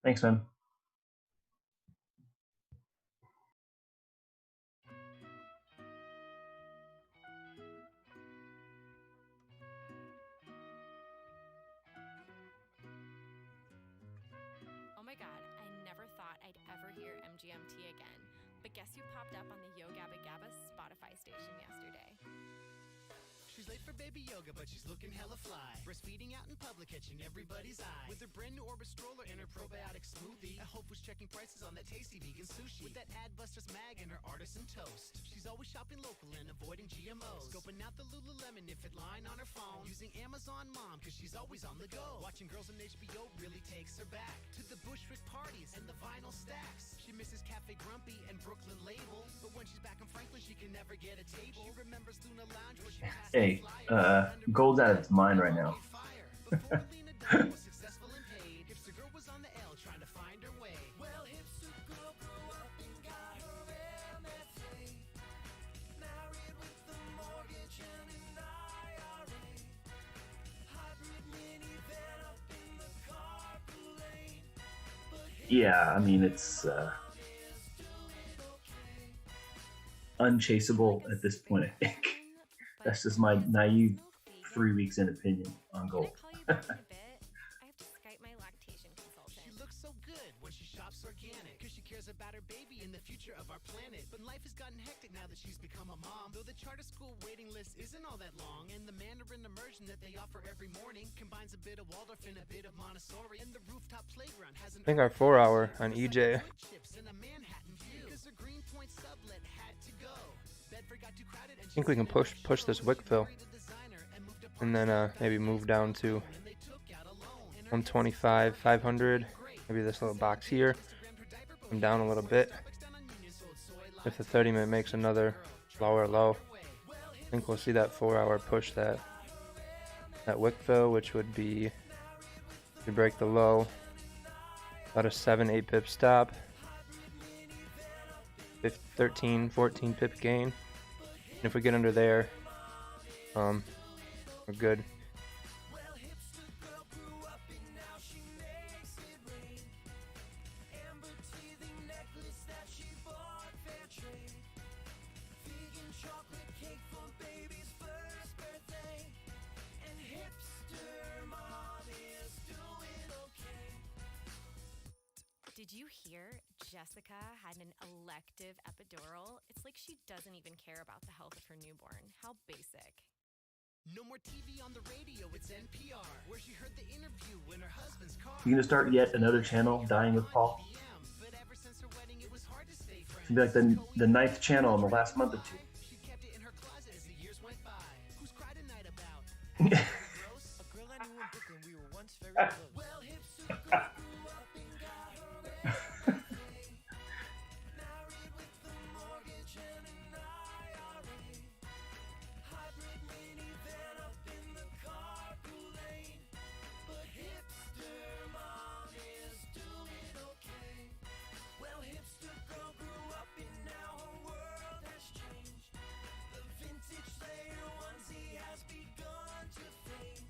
Thanks, man. Oh my god, I never thought I'd ever hear MGMT again. But guess who popped up on the Yo Gabba Gabba Spotify station yesterday? She's late for baby yoga, but she's looking hella fly. Breastfeeding out in public, catching everybody's eye. With her brand new Orbit stroller and her probiotic smoothie. At Whole Foods checking prices on that tasty vegan sushi. With that Adbusters mag and her artisan toast. She's always shopping local and avoiding GMOs. Scoping out the Lululemon if it line on her phone. Using Amazon Mom, cause she's always on the go. Watching girls on HBO really takes her back to the Bushwick parties and the vinyl stacks. She misses Cafe Grumpy and Brooklyn Label. But when she's back in Franklin, she can never get a table. She remembers Luna Lounge where she passed Hey, gold's out of its mind right now. Yeah, I mean, it's unchaseable at this point, I think. That's just my naive 3 weeks in opinion on gold. I have to Skype my lactation consultant. She looks so good when she shops organic, cause she cares about her baby and the future of our planet. But life has gotten hectic now that she's become a mom. Though the charter school waiting list isn't all that long, and the Mandarin immersion that they offer every morning combines a bit of Waldorf and a bit of Montessori. And the rooftop playground has an I think our 4 hour on EJ. I think we can push this wick fill, and then maybe move down to 125, 500. Maybe this little box here. Come down a little bit. If the 30-minute makes another lower low, I think we'll see that 4 hour push that wick fill, which would be to break the low. About a 7-8 pip stop. 13, 14 pip gain. And if we get under there, we're good. Did you hear Jessica had an elective epidural? It's like she doesn't even care about the health of her newborn. How basic. No more TV on the radio, it's NPR, where she heard the interview in her husband's car. You gonna start yet another channel, Dying with Paul? It's gonna be like the 9th channel in the last month or two. She kept it in her closet as the years went by. Who's cried a night about? A girl I knew in Brooklyn, we were once very close. Well, hipster girl grew up and got her own place. Married with a mortgage and an IRA. Hybrid minivan up in the carpool lane. But hipster mom is doing okay. Well, hipster girl grew up and now her world has changed. The vintage Slayer onesie has begun to fade.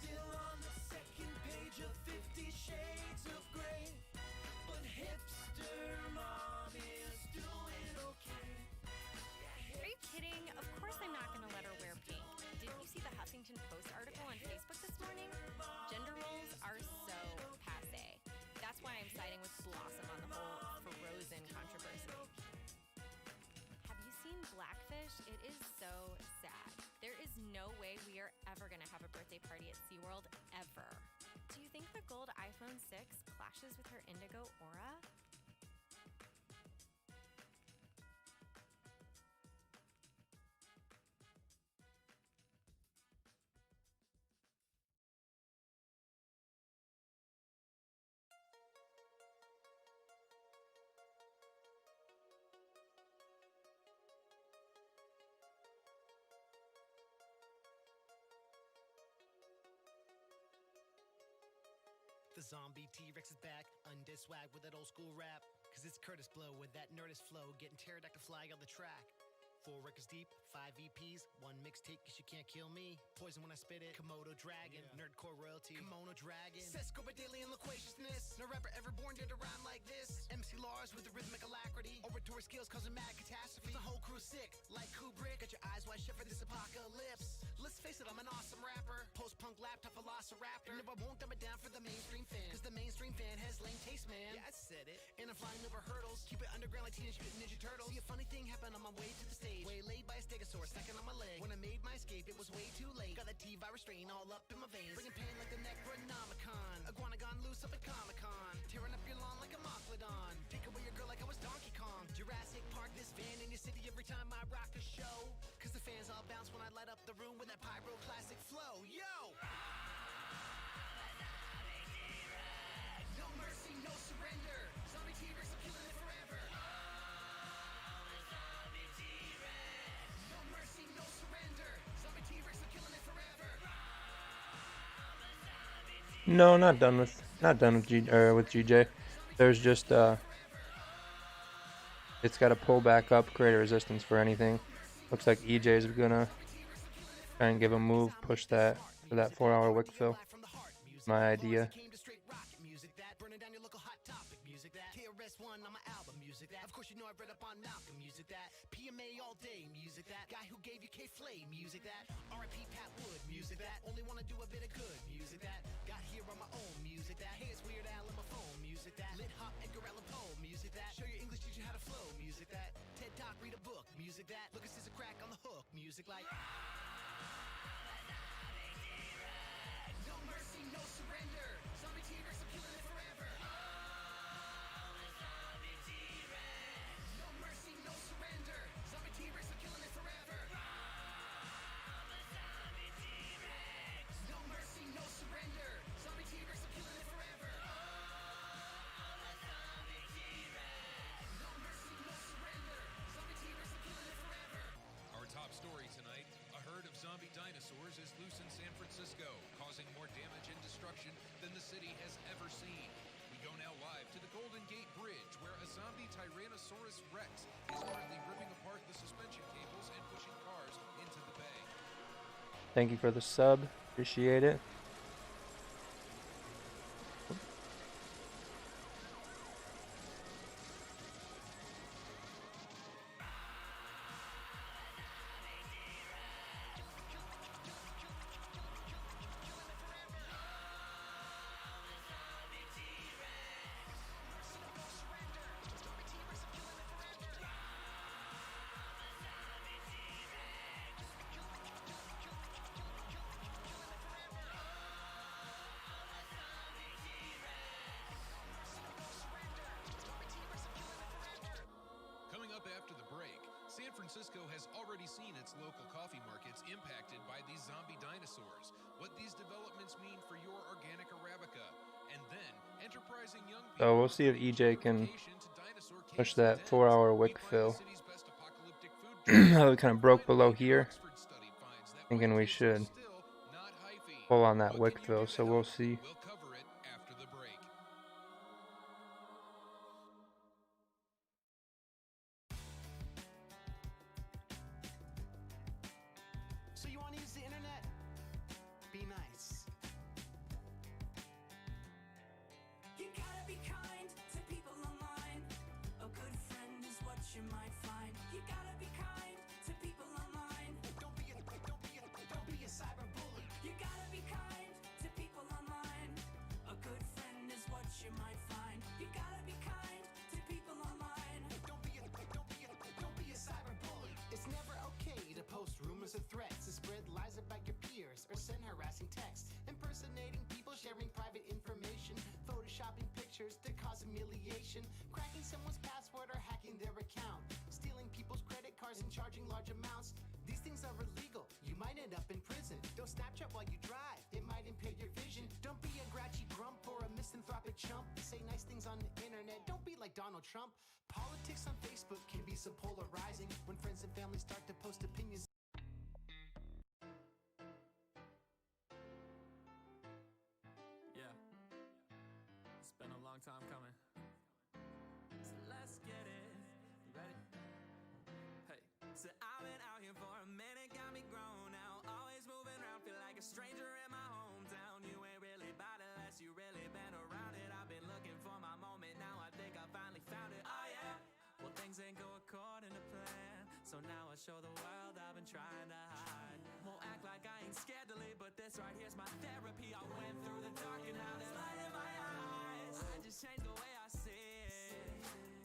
Still on the second page of 50 Shades of Grey. But hipster mom is doing okay. Are you kidding? Of course I'm not gonna let her wear pink. Didn't you see the Huffington Post article on Facebook this morning? Gender roles are so passe. That's why I'm siding with Blossom on the whole Frozen controversy. Have you seen Blackfish? It is so sad. There is no way we are ever gonna have a birthday party at SeaWorld, ever. Do you think the gold iPhone 6 clashes with her indigo aura? The zombie T-Rex is back, undid swag with that old school rap. Cause it's Curtis Blow with that Nerdist flow, getting pterodactyl fly on the track. 4 records deep, 5 EPs, 1 mixtape, cause you can't kill me. Poison when I spit it, Komodo dragon, nerdcore royalty, Kimono dragon. Cisco Badalian loquaciousness, no rapper ever born did a rhyme like this. MC Lars with the rhythmic alacrity, oratory skills causing mad catastrophe. The whole crew sick, like Kubrick, got your eyes wide shut for this apocalypse. Let's face it, I'm an awesome rapper, post-punk laptop velociraptor. No, I won't dumb it down for the mainstream fan, cause the mainstream fan has lame taste, man. Yeah, I said it. And I'm flying over hurdles, keep it underground like Teenage Mutant Ninja Turtles. See a funny thing happen on my way to the stage, waylaid by a stegosaurus snacking on my leg. When I made my escape, it was way too late. Got that T-virus strain all up in my veins, bringing pain like the Necronomicon. Iguanagon loose up at Comic-Con, tearing up your lawn like a Mochlodon. Take away your girl like I was Donkey Kong. Jurassic Park this van in your city every time I rock a show, cause the fans all bounce when I light up the room with that pyroclastic flow. Yo! No mercy, no surrender. Zombie T-Rex, I'm killing it forever. No mercy, no surrender. Zombie T-Rex, I'm killing it forever. No, not done with GJ. There's just it's got to pull back up, create a resistance for anything. Looks like EJ's gonna try and give a move, push that for that 4-hour wick fill. My idea. KRS-One on my album, music that. Of course you know I read up on Malcolm, music that. PMA all day, music that. Guy who gave you K-Flay, music that. R.I.P. Pat Wood, music that. Only wanna do a bit of good, music that. Got here on my own, music that. Hey, it's Weird Al on my phone, music that. Lit Hop, Edgar Allan Poe, music that. Show your English teacher how to flow, music that. TED Talk, read a book, music that. Look at Scissor Crack on the hook, music like. No mercy, no surrender. Zombie T-Rex, I'm killing it forever. No mercy, no surrender. Zombie T-Rex, I'm killing it forever. No mercy, no surrender. Zombie T-Rex, I'm killing it forever. No mercy, no surrender. Zombie T-Rex, I'm killing it forever. Our top story tonight, a herd of zombie dinosaurs is loose in San Francisco, causing more damage and destruction than the city has ever seen. We go now live to the Golden Gate Bridge, where a zombie Tyrannosaurus Rex is currently ripping apart the suspension cables and pushing cars into the bay. Thank you for the sub. Appreciate it. Coming up after the break, San Francisco has already seen its local coffee markets impacted by these zombie dinosaurs, what these developments mean for your organic Arabica, and then enterprising young people. So we'll see if EJ can push that 4-hour wick fill. We kind of broke below here. Thinking we should pull on that wick fill, so we'll see. We'll cover it after the break. So you want to use the internet? Be nice. You gotta be kind to people online. A good friend is what you might find. You gotta be kind to people online. Don't be a cyber bully. You gotta be kind to people online. A good friend is what you might find. You gotta be kind to people online. Don't be a cyber bully. It's never okay to post rumors or threats, to spread lies about your peers, or send harassing texts, impersonating people, sharing private information, photoshopping pictures to cause humiliation, cracking someone's password or hacking their account, stealing people's credit cards and charging large amounts. These things are illegal. You might end up in prison. Don't Snapchat while you drive. It might impair your vision. Don't be a grouchy grump or a misanthropic chump. Say nice things on the internet. Don't be like Donald Trump. Politics on Facebook can be so polarizing when friends and family start to post opinions. Yeah. It's been a long time coming. So let's get it. You ready? Hey. So I for a minute, got me grown out. Always moving around, feel like a stranger in my hometown. You ain't really about it unless you really been around it. I've been looking for my moment, now I think I finally found it. Oh yeah. Well, things ain't go according to plan, so now I show the world I've been trying to hide. Won't act like I ain't scared to leave, but this right here's my therapy. I went through the dark and now there's light in my eyes. I just changed the way I see it.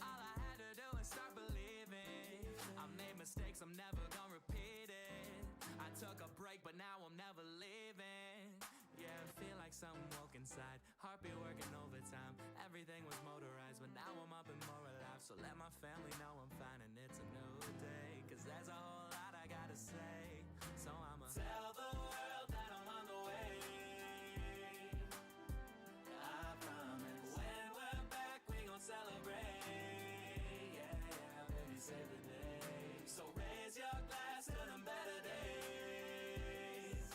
All I had to do was start believing. I made mistakes, I'm never gonna repeat it. I took a break, but now I'm never leaving. Yeah, I feel like something woke inside. Heartbeat working overtime. Everything was motorized, but now I'm up and more alive. So let my family know I'm fine and it's a new day. Cause there's a whole lot I gotta say. So I'ma tell the world that I'm on the way. I promise. When we're back, we gon' celebrate. Yeah, yeah, baby, save the day. So raise your glass to them better days.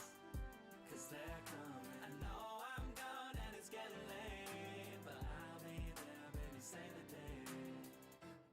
Cause they're coming. I know I'm gone and it's getting late, but I'll be there, baby, save the day.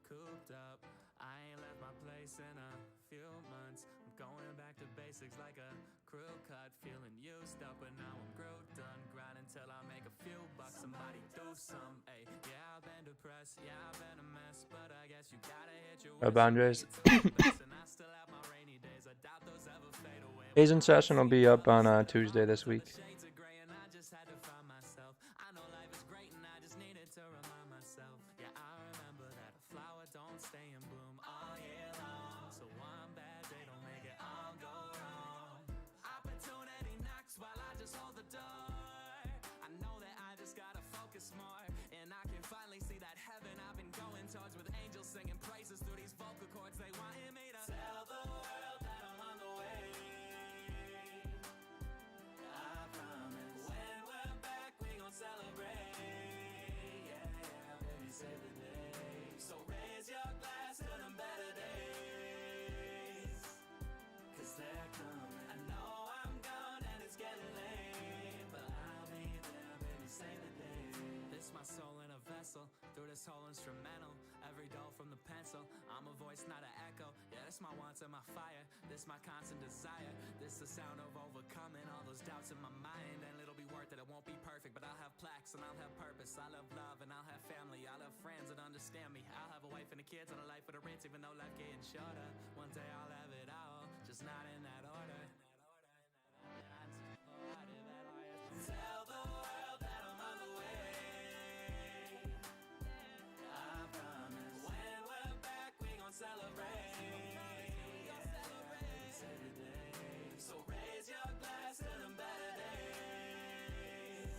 Cooped up, I ain't left my place in a few months. I'm going back to basics like a crew cut. Feeling used up, but now I'm grooved done. Grinding till I make a few bucks. Somebody do some, ayy. Yeah, I've been depressed, yeah, I've been a mess, but I guess you gotta hit your Boundaries. and I still have my rainy days. I doubt those ever fade away. Asian session will be up on Tuesday this week. Shades of gray and I just had to find myself. I know life is great and I just needed to remind myself. Yeah, I remember that a flower don't stay in bloom all year long. So one bad day don't make it all go wrong. Opportunity knocks while I just hold the door. I know that I just gotta focus more, and I can finally see that heaven I've been going towards, with angels singing praises through these vocal cords. They wanted me to tell the world that I'm on the way. I promise. When we're back, we gon' celebrate. Yeah, yeah, baby, save the day. So raise your glass to them better days. Cause they're coming. I know I'm gone and it's getting late, but I'll be there, baby, save the day. This my soul in a vessel, through this whole instrumental. Every dough from the pencil, I'm a voice, not an echo. Yeah, this my wants and my fire, this my constant desire. This the sound of overcoming all those doubts in my mind. And it'll be worth it, it won't be perfect, but I'll have plaques and I'll have purpose. I'll have love and I'll have family, I'll have friends that understand me. I'll have a wife and a kids and a life for the rent, even though life getting shorter. One day I'll have it all, just not in that order. Tell the world that I'm on the way. I promise. When we're back, we gon' celebrate. Yeah, save the day. So raise your glass to them better days.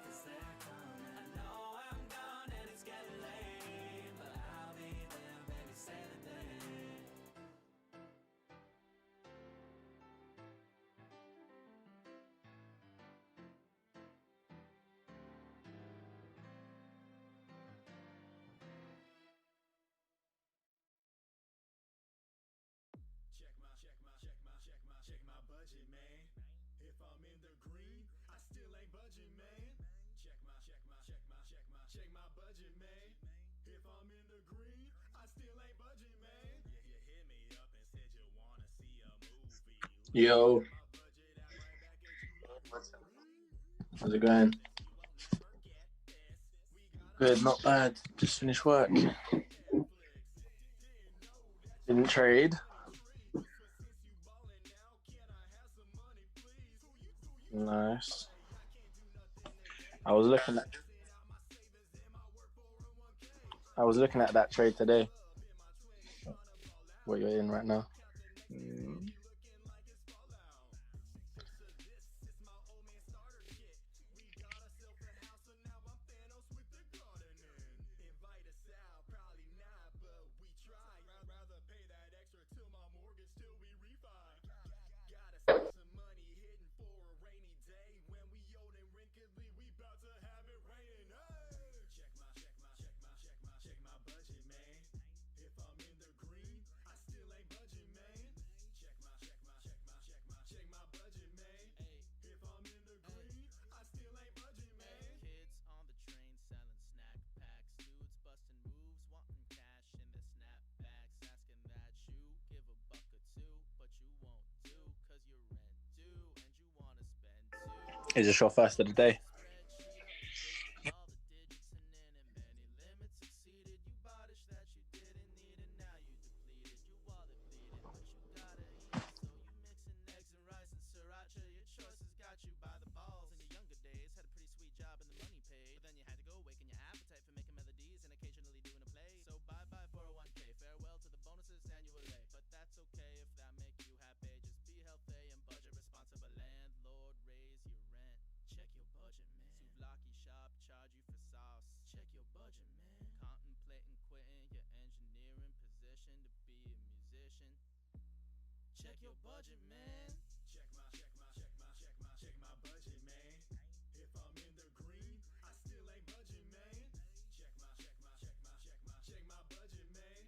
Cause they're coming. I know I'm gone and it's getting late, but I'll be there, baby, save the day. Check my budget, man. If I'm in the green, I still ain't budging, man. Check my budget, man. If I'm in the green, I still ain't budging, man. You hit me up and said you wanna see a movie. Yo. How's it going? Good, not bad. Just finished work. Didn't trade. Nice. I was looking at that trade today. What you're in right now. Is this your first of the day? Check your budget, man. Check my budget, man. If I'm in the green, I still ain't budget, man. Check my budget, man.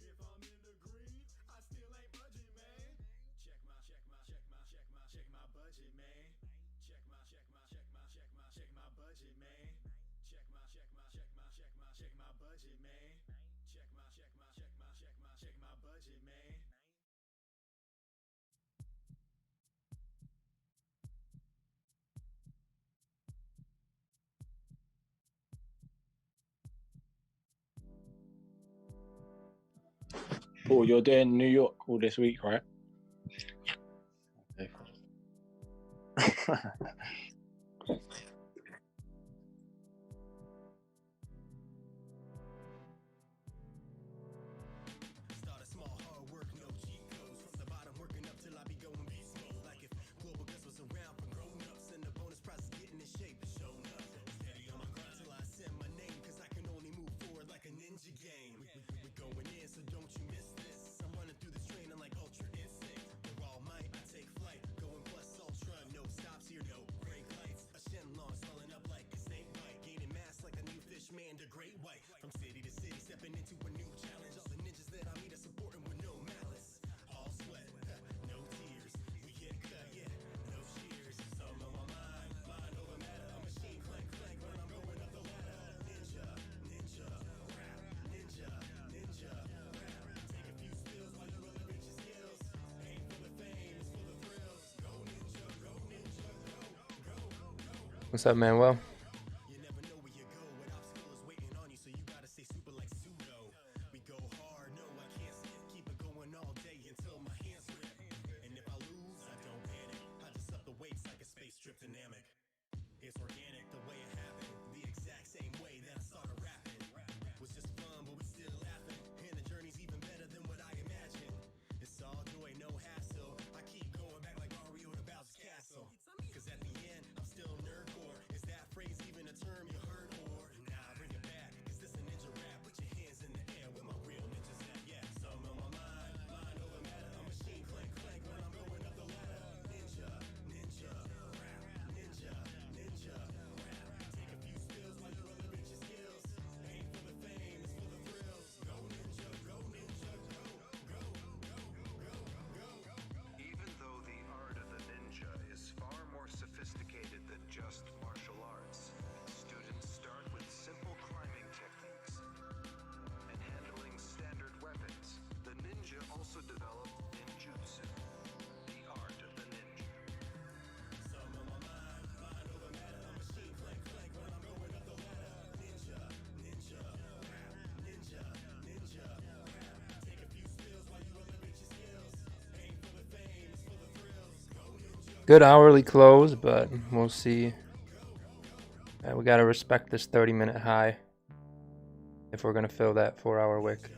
If I'm in the green, I still ain't budget, man. Check my budget, man. Check my budget, man. Check my budget, man. Check my budget, man. Oh, you're doing New York all this week, right? Okay, cool. Start a small, hard work, no cheat codes. From the bottom, working up till I be going beast mode. Like if global guys was around for grown-ups and the bonus prize is getting in shape and showing up. Steady on my grind till I send my name, cause I can only move forward like a ninja game. We going in, so don't you miss this. I'm running through this training like ultra instinct. For all might, I take flight, going plus ultra. No stops here, no brake lights. A Shenlong swelling up like a snake bite. Gaining mass like a new fish man, the great white. From city to city, stepping into a new challenge. All the ninjas that I meet are supporting with no malice. All sweat, no tears. We get cut, yeah, no cheers. Some on my mind over matter. A machine clank when I'm going up the ladder. Ninja, rap, ninja, rap. Take a few spills while you're relevant your skills. Ain't for the fame, it's for the thrills. Go ninja, go. What's up, Manuel? You never know where you go, what obstacle is waiting on you, so you gotta stay super like pseudo. We go hard, no, I can't skip, keep it going all day until my hands rip. And if I lose, I don't panic, I just up the weights like a space trip dynamic. It's organic, the way it happened, the exact same way that I started rapping. Was just fun, but we still laughing, and the journey's even better than what I imagined. It's all joy, no hassle, I keep going back like Mario to Bowser's Castle. Cause at the end, I'm still nerdcore. Is that phrase even a term you heard or? Nah, bring it back, cause this a ninja rap. Put your hands in the air where my real ninjas at. Yeah, some on my mind over matter. A machine clank when I'm going up the ladder. Ninja, rap, ninja, rap. Take a few spills while you're relevant your skills. Ain't for the fame, it's for the thrills. Go ninja, go. Even though the art of the ninja is far more sophisticated than just martial arts, students start with simple climbing techniques and handling standard weapons. The ninja also developed ninjutsu, the art of the ninja. Some on my mind over matter. A machine clank when I'm going up the ladder. Ninja, rap, ninja, rap. Take a few spills while you elevate your skills. Ain't for the fame, it's for the thrills. Go ninja. Good hourly close, but we'll see. We gotta respect this 30-minute high if we're gonna fill that 4-hour wick.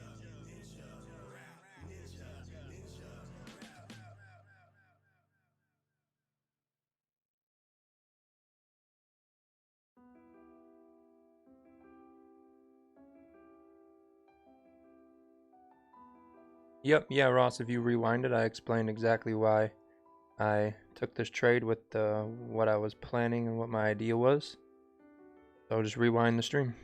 Yep, yeah, Ross, if you rewind it, I explained exactly why I took this trade with what I was planning and what my idea was. So I'll just rewind the stream.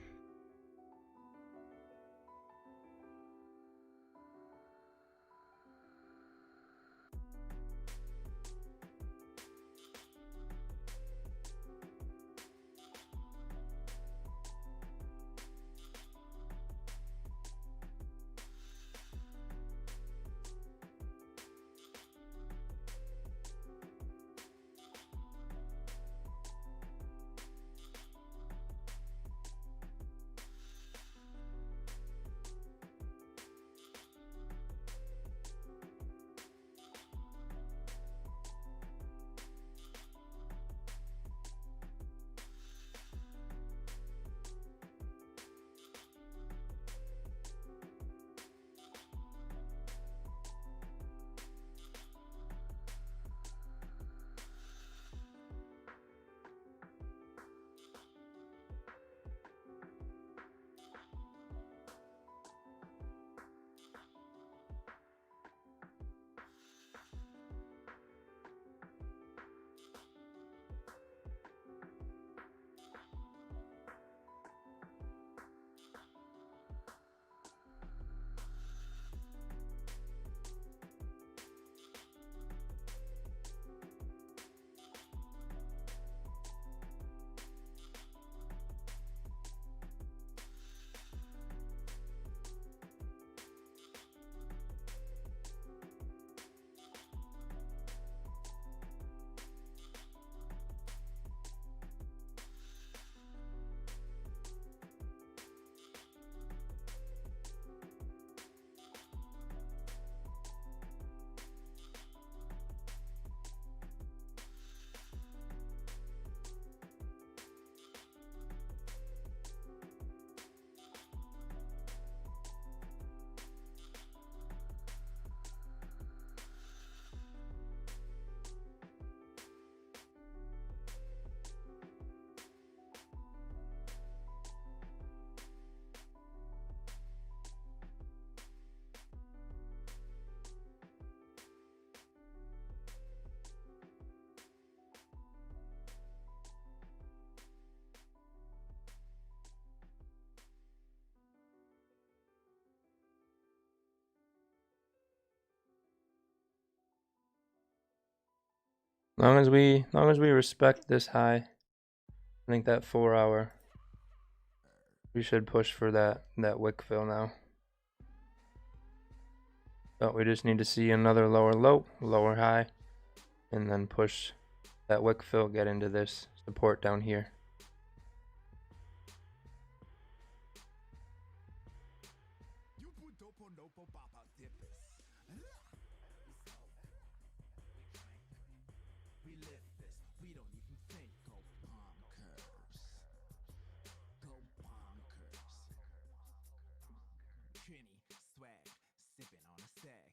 Long as we respect this high, I think that 4 hour, we should push for that wick fill now. But we just need to see another lower low, lower high, and then push that wick fill, get into this support down here. We live this, we don't even think. Go bonkers. Go bonkers. Trini, swag, sipping on a sag.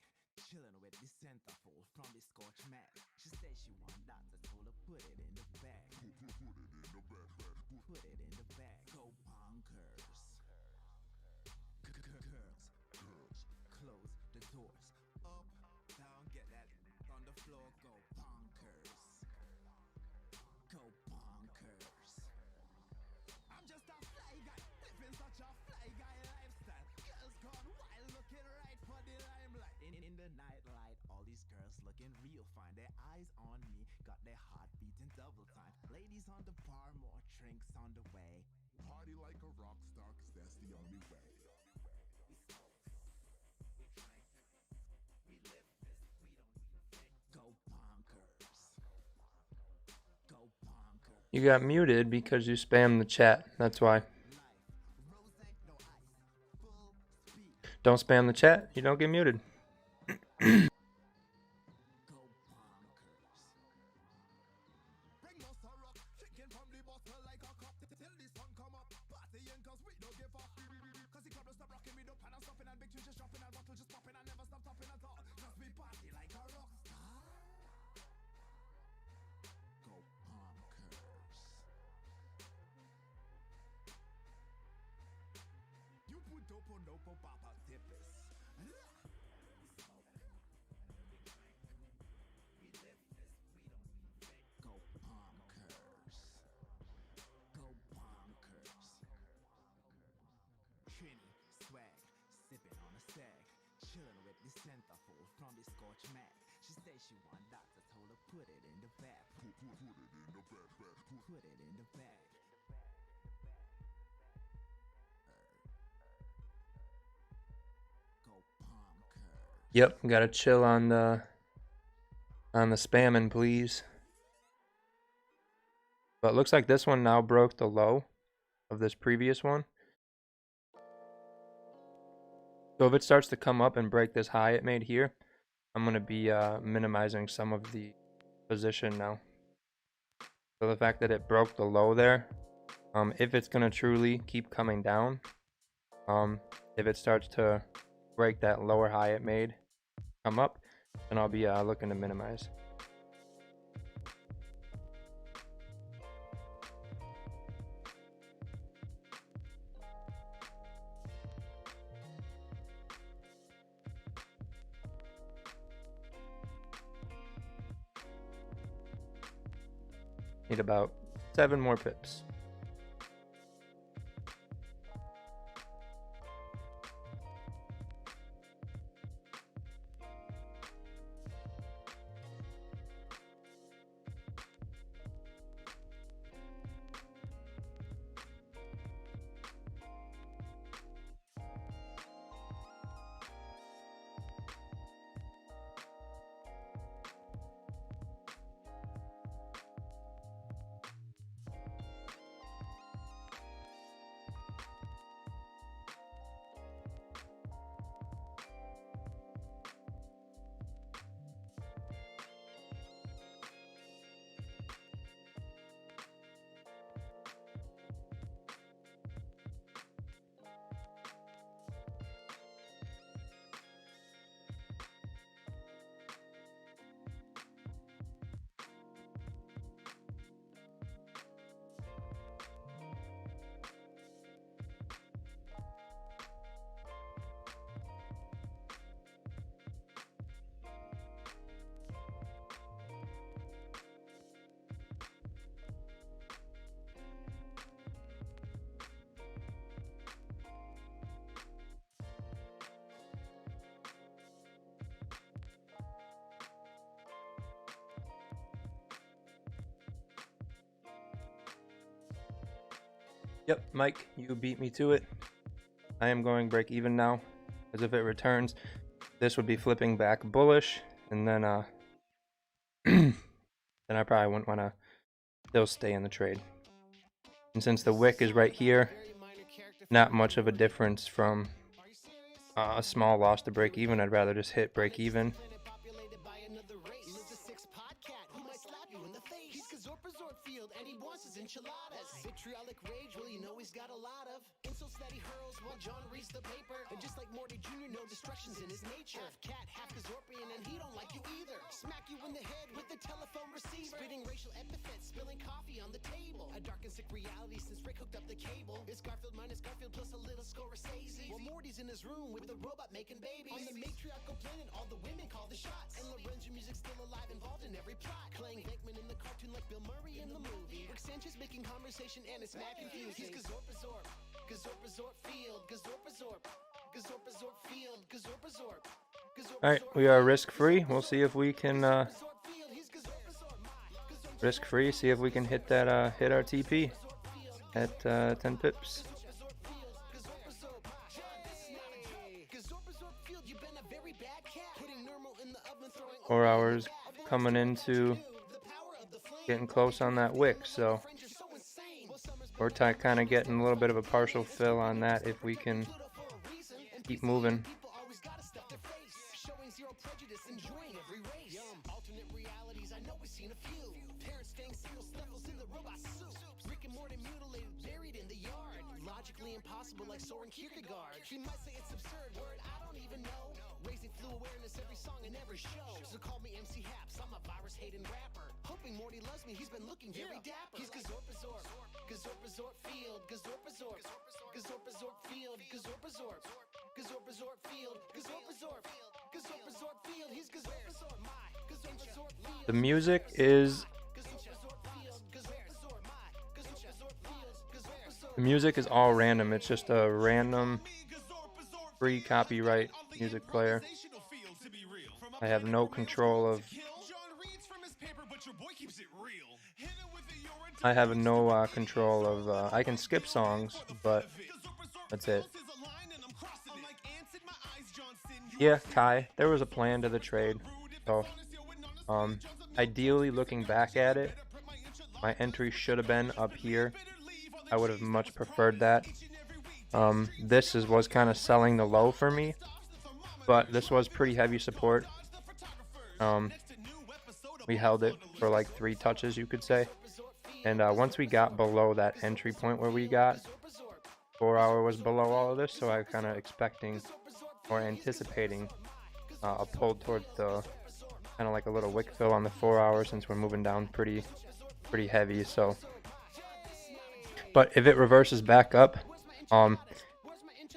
Chilling with the centerfold from the scorch mat. She said she want that, I told her put it in the bag. Put it in the bag, put it in the bag. Go bonkers. Girls, close the doors. Up, down, get that on the floor. Go bonkers. Go bonkers. I'm just a fly guy, living such a fly guy lifestyle. Girls gone wild, looking right for the limelight. In the nightlight, all these girls looking real fine. Their eyes on me, got their heart beating double time. Ladies on the bar, more drinks on the way. Party like a rock star, 'cause that's the only way. We smoke, we drink, we live this, we don't even think. Go bonkers. Go bonkers. You got muted because you spammed the chat. That's why. Don't spam the chat. You don't get muted. Trini, swag, sipping on a sag. Chilling with the centerfold from the scorch mat. She said she want that, I told her put it in the bag. Put it in the bag, put it in the bag. Go bonkers. Yep, gotta chill on the spamming, please. But it looks like this one now broke the low of this previous one. So if it starts to come up and break this high it made here, I'm going to be minimizing some of the position now. So the fact that it broke the low there, if it's going to truly keep coming down, if it starts to break that lower high it made, come up, then I'll be looking to minimize. Need about 7 more pips. Yep, Mike, you beat me to it. I am going break even now, as if it returns, this would be flipping back bullish, and then then I probably wouldn't want to still stay in the trade. And since the wick is right here, not much of a difference from a small loss to break even. I'd rather just hit break even. Vitriolic rage, well, you know he's got a lot of insults that he hurls while John reads the paper. And just like Morty Jr., no distractions in his nature. Half cat, half Gazorpian, and he don't like you either. Smack you in the head with the telephone receiver. Spitting racial epithets, spilling coffee on the table. A dark and sick reality since Rick hooked up the cable. It's Garfield minus Garfield plus a little Scorsese. While Morty's in his room with the robot making babies. On the matriarchal planet, all the women call the shots. And Lorenzo music's still alive, involved in every plot. Playing Beckman in the cartoon like Bill Murray in the movie. Rick Sanchez making conversation and it's mad confusing. He's Gazorpazorp, Gazorpazorp field, Gazorpazorp, Gazorpazorp field, Gazorpazorp. All right, we are risk free. We'll see if we can risk free. See if we can hit that hit our TP at 10 pips. 4 hours coming into getting close on that wick, so we're kind of getting a little bit of a partial fill on that if we can keep moving. Impossible like Soren Kierkegaard. He might say it's absurd, word I don't even know. Raising flu awareness every song and every show. So call me MC Haps, I'm a virus-hating rapper. Hoping Morty loves me, he's been looking very dapper. He's Gazorpazorp, Gazorpazorp field, Gazorpazorp, Gazorpazorp field, Gazorpazorp, Gazorpazorp field, Gazorpazorp, Gazorpazorp field. He's Gazorpazorp, my Gazorpazorp field. The music is all random. It's just a random free copyright music player. I have no control of I can skip songs, but that's it. Yeah, Kai, there was a plan to the trade. So ideally, looking back at it, my entry should have been up here. I would have much preferred that. This was kind of selling the low for me, but this was pretty heavy support. We held it for like 3 touches, you could say. And once we got below that entry point where we got, 4 hour was below all of this, so I was kind of expecting or anticipating a pull towards the kind of like a little wick fill on the 4 hour since we're moving down pretty heavy. So. But if it reverses back up,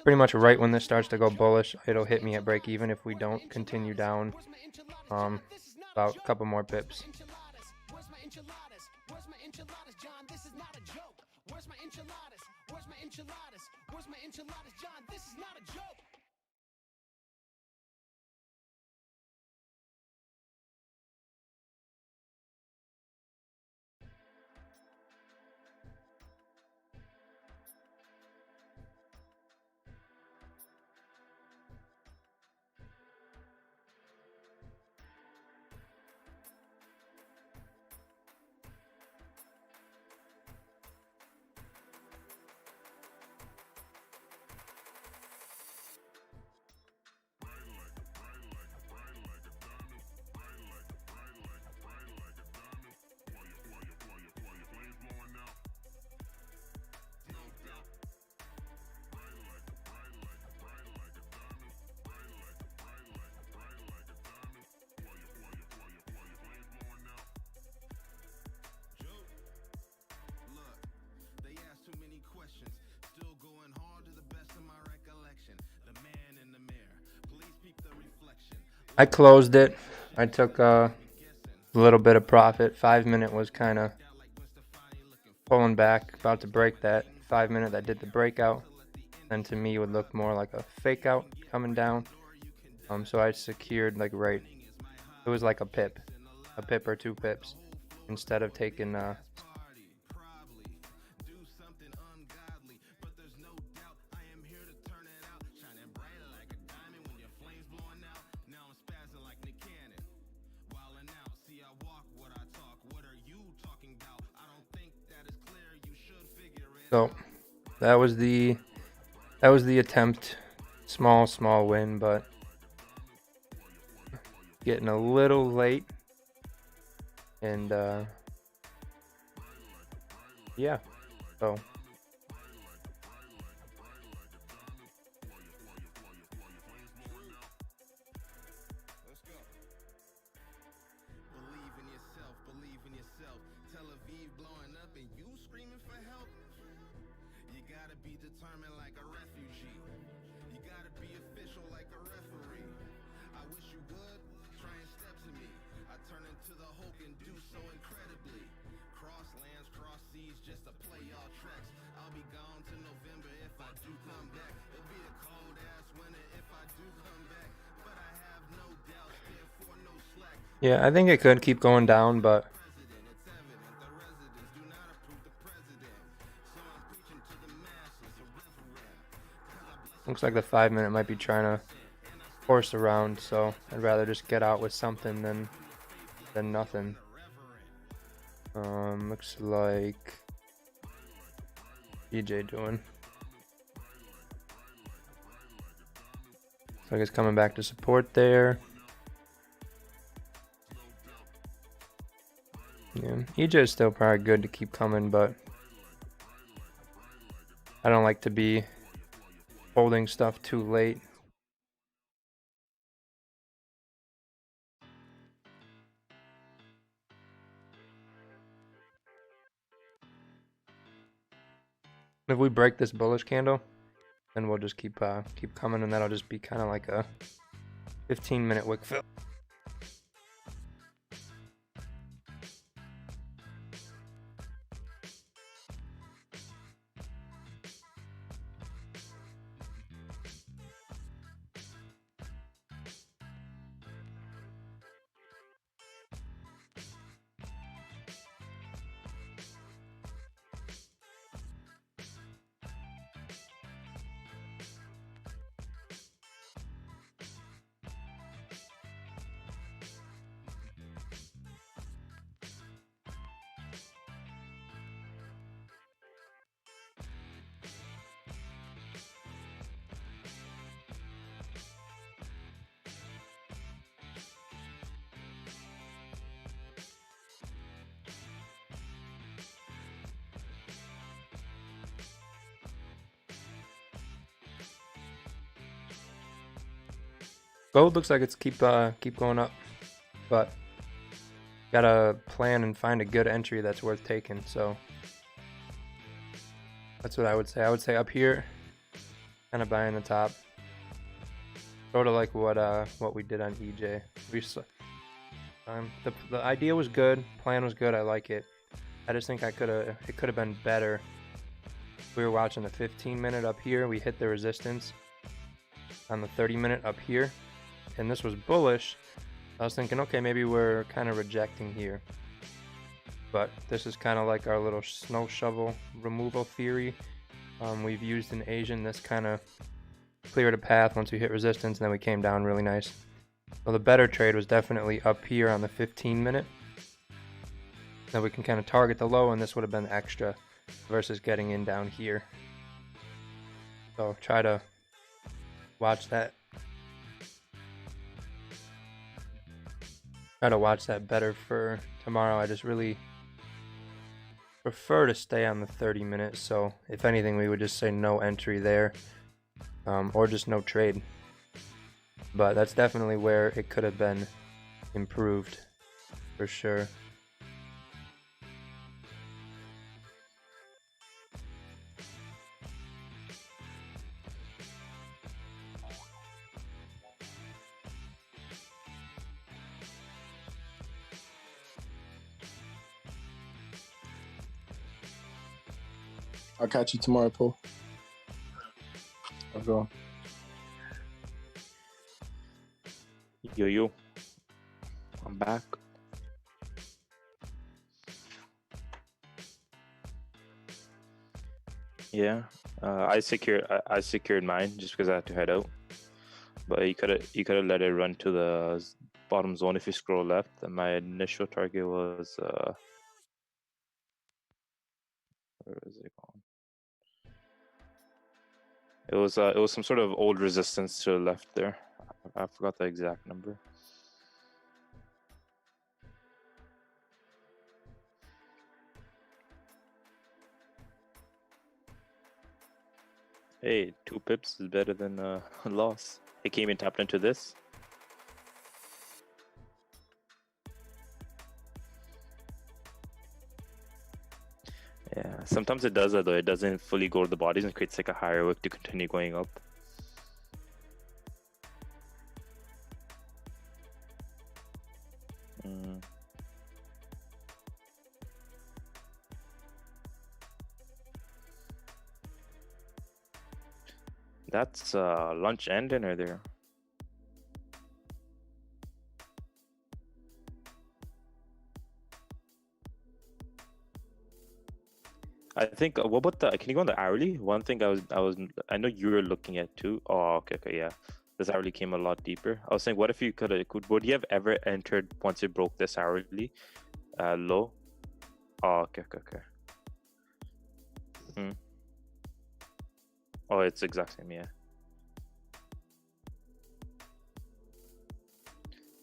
pretty much right when this starts to go bullish, it'll hit me at break even if we don't continue down about a couple more pips. I closed it. I took a little bit of profit. 5 minute was kind of pulling back, about to break that 5 minute that did the breakout. And to me, it would look more like a fake out coming down. So I secured like right. It was like a pip or 2 pips, instead of taking So that was the attempt. Small win, but getting a little late. And yeah. So Believe in yourself, believe in yourself. Tel Aviv blowing up and you screaming for help. You gotta be determined like a refugee. You gotta be official like a referee. I wish you would try and step to me. I turn into the Hulk and do so incredibly. Cross lands, cross seas, just to play y'all tracks. I'll be gone to November if I do come back. It'll be a cold ass winter if I do come back. But I have no doubt, therefore no slack. yeah, I think it could keep going down, but looks like the 5 minute might be trying to force around, so I'd rather just get out with something than nothing. Looks like EJ doing. So I guess coming back to support there. Yeah, EJ is still probably good to keep coming, but I don't like to be holding stuff too late. If we break this bullish candle, then we'll just keep coming, and that'll just be kind of like a 15-minute wick fill. Gold looks like it's keep going up, but gotta plan and find a good entry that's worth taking. So that's what I would say. I would say up here, kind of buying the top. Sort of like what we did on EJ. The idea was good, plan was good. I like it. I just think it could have been better. We were watching the 15-minute up here. We hit the resistance on the 30-minute up here, and this was bullish. I was thinking, okay, maybe we're kind of rejecting here. But this is kind of like our little snow shovel removal theory we've used in Asian. This kind of cleared a path once we hit resistance, and then we came down really nice. So the better trade was definitely up here on the 15-minute. Then we can kind of target the low, and this would have been extra versus getting in down here. So try to watch that. Try to watch that better for tomorrow. I just really prefer to stay on the 30-minute. So if anything, we would just say no entry there, or just no trade. But that's definitely where it could have been improved for sure. I'll catch you tomorrow, Paul. I'll go. Yo, I'm back. Yeah, I secured mine just because I had to head out. But you could have let it run to the bottom zone if you scroll left. And my initial target was where is it going? It was some sort of old resistance to the left there. I forgot the exact number. Hey, 2 pips is better than a loss. It came and tapped into this. Yeah, sometimes it does that though. It doesn't fully go to the bodies and creates like a higher wick to continue going up. That's lunch and dinner there. I think. What about the? Can you go on the hourly? One thing I know you were looking at too. Oh, okay, yeah. This hourly came a lot deeper. I was saying, what if you would you have ever entered once it broke this hourly low? Oh, okay. Oh, it's exact same, yeah.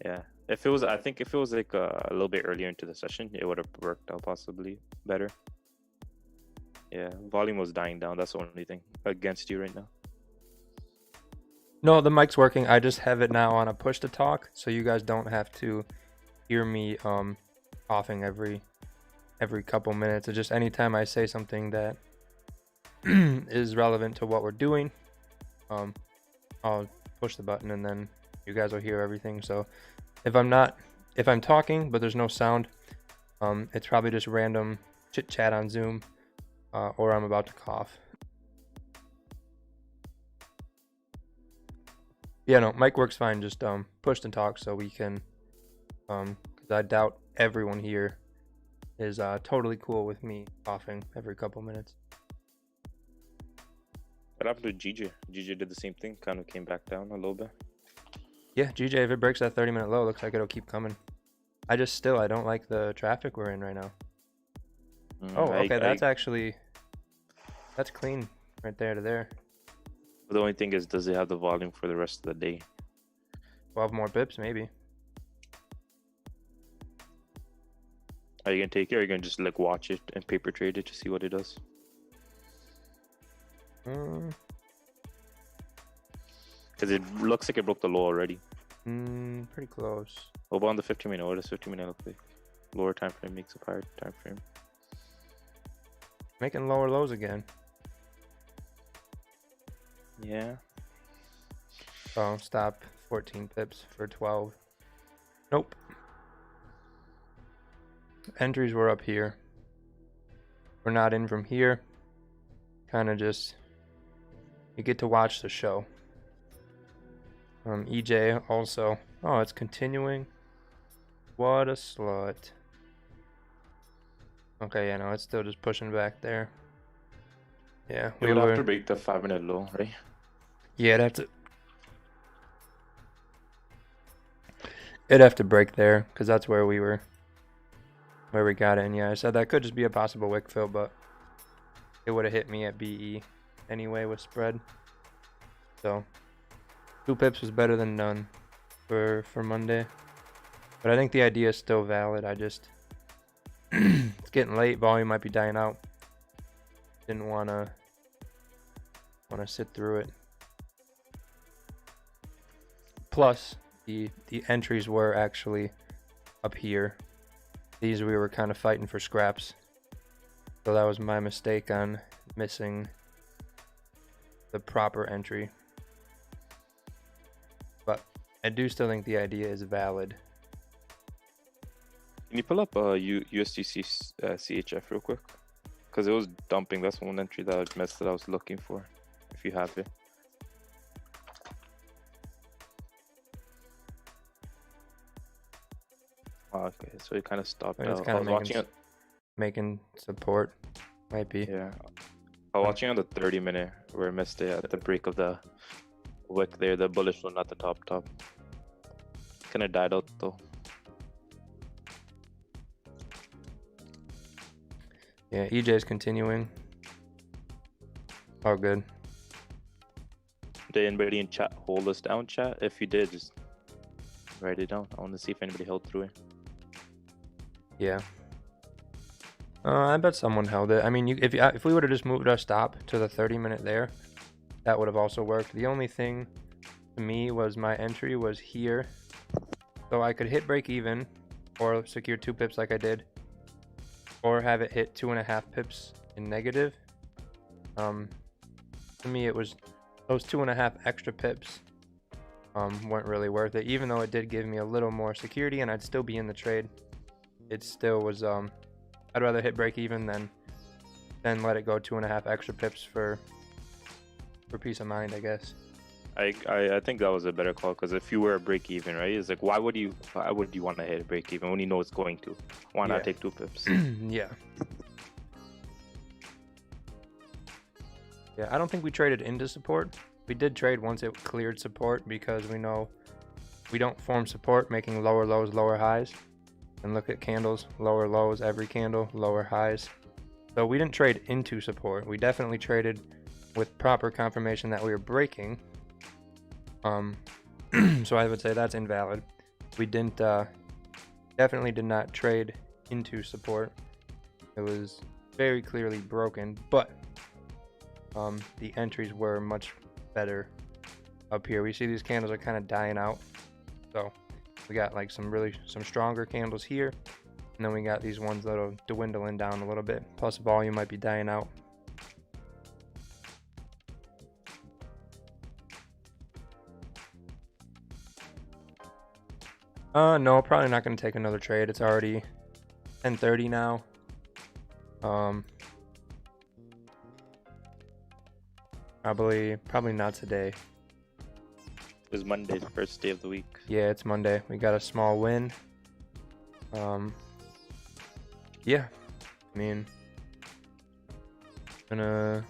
Yeah. I think if it was like a little bit earlier into the session, it would have worked out possibly better. Yeah, volume was dying down. That's the only thing against you right now. No, the mic's working. I just have it now on a push to talk, so you guys don't have to hear me coughing every couple minutes. It's just anytime I say something that is relevant to what we're doing, I'll push the button and then you guys will hear everything. So if I'm talking but there's no sound, it's probably just random chit chat on Zoom, or I'm about to cough. Yeah, no, mic works fine. Just push and talk so we can, because I doubt everyone here is totally cool with me coughing every couple minutes. What happened to GJ? GJ did the same thing, kind of came back down a little bit. Yeah, GJ, if it breaks that 30-minute low, looks like it'll keep coming. I don't like the traffic we're in right now. Okay, that's clean right there to there. The only thing is, does it have the volume for the rest of the day? 12 more pips, maybe. Are you gonna take it, or are you gonna just like watch it and paper trade it to see what it does? Because it looks like it broke the low already. Pretty close. What about on the 15-minute? What does 15-minute look like? Lower time frame makes a higher time frame. Making lower lows again. Yeah. Oh, stop. 14 pips for 12. Nope. Entries were up here. We're not in from here. Kind of just, you get to watch the show. EJ also. Oh, it's continuing. What a slut. Okay, yeah, no, it's still just pushing back there. Yeah, we would have to break the 5-minute low, right? Yeah, it'd have to break there, because that's where we got in. Yeah, I said that could just be a possible wick fill, but it would have hit me at BE anyway with spread. So 2 pips was better than none for Monday. But I think the idea is still valid. I just it's getting late, volume might be dying out. Didn't wanna sit through it. Plus the entries were actually up here. These we were kind of fighting for scraps. So that was my mistake on missing the proper entry. But I do still think the idea is valid. Can you pull up USDC CHF real quick? Because it was dumping. That's one entry that I missed that I was looking for. If you have it. Oh, okay, so it kind of stopped out. Kind of making support. Might be. Yeah. I was watching on the 30-minute where I missed it at the break of the wick there, the bullish one, not the top. Kind of died out though. Yeah, EJ's continuing. Oh, good. Did anybody in chat hold us down, chat? If you did, just write it down. I want to see if anybody held through it. Yeah. I bet someone held it. I mean, if we would have just moved our stop to the 30-minute there, that would have also worked. The only thing to me was my entry was here, so I could hit break even, or secure 2 pips like I did, or have it hit 2.5 pips in negative. To me, it was those 2.5 extra pips weren't really worth it, even though it did give me a little more security and I'd still be in the trade. It still was I'd rather hit break even than let it go 2.5 extra pips for peace of mind, I guess. I think that was a better call, because if you were a break even, right, it's like why would you want to hit a break even when you know it's going to? Why not take 2 pips? Yeah. Yeah, I don't think we traded into support. We did trade once it cleared support, because we know we don't form support making lower lows, lower highs. And look at candles, lower lows every candle, lower highs. So we didn't trade into support. We definitely traded with proper confirmation that we were breaking. So I would say that's invalid. We didn't definitely did not trade into support. It was very clearly broken, but the entries were much better up here. We see these candles are kind of dying out, so we got like some stronger candles here, and then we got these ones that'll dwindling down a little bit, plus volume might be dying out. No, probably not going to take another trade. It's already 10:30 now. Probably not today. It was Monday, the first day of the week. Yeah, it's Monday. We got a small win. Yeah, I mean, gonna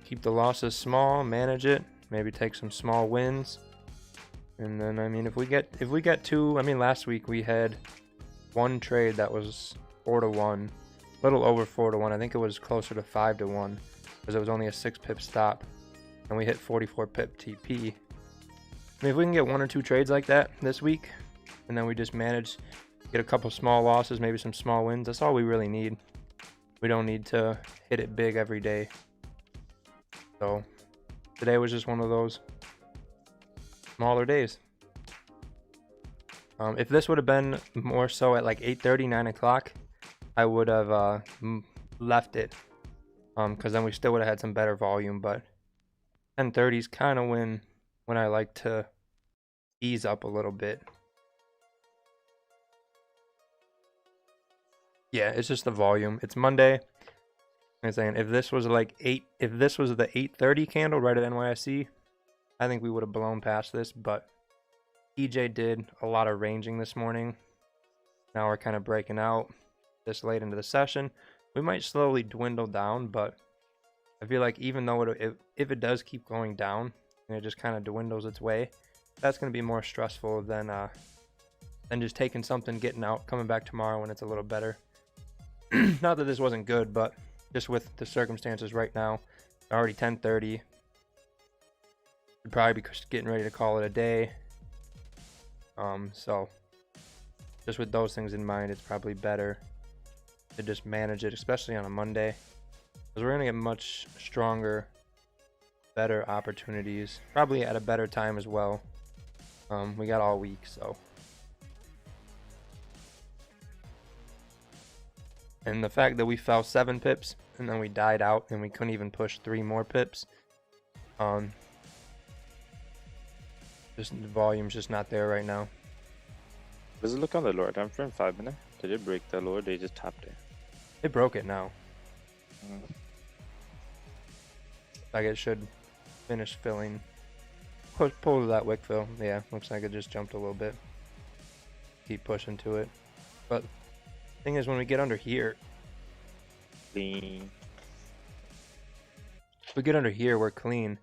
keep the losses small, manage it, maybe take some small wins, and then I mean, if we get 2, I mean, last week we had one trade that was 4-1, a little over 4-1. I think it was closer to 5-1, because it was only a 6 pip stop, and we hit 44 pip TP. I mean, if we can get 1 or 2 trades like that this week, and then we just manage, get a couple small losses, maybe some small wins, that's all we really need. We don't need to hit it big every day. So today was just one of those smaller days. If this would have been more so at like 8:30, 9 o'clock, I would have left it, because then we still would have had some better volume. But 10:30 is kind of when I like to ease up a little bit. Yeah, it's just the volume. It's Monday. I'm saying if this was like if this was the 8:30 candle right at NYSE, I think we would have blown past this. But EJ did a lot of ranging this morning. Now we're kind of breaking out this late into the session. We might slowly dwindle down, but I feel like even though if it does keep going down and it just kind of dwindles its way, that's going to be more stressful than just taking something, getting out, coming back tomorrow when it's a little better. Not that this wasn't good, but just with the circumstances right now, already 10:30. We'd probably be getting ready to call it a day. So just with those things in mind, it's probably better to just manage it, especially on a Monday, because we're gonna get much stronger, better opportunities, probably at a better time as well. We got all week, so. And the fact that we fell 7 pips and then we died out and we couldn't even push 3 more pips, just the volume's just not there right now. Does it look on the lower time frame 5 minute? Did it break the lower? They just tapped it. It broke it now. Like it should finish filling. Pull to that wick fill. Yeah, looks like it just jumped a little bit. Keep pushing to it. But thing is, when we get under here, clean. If we get under here, we're clean.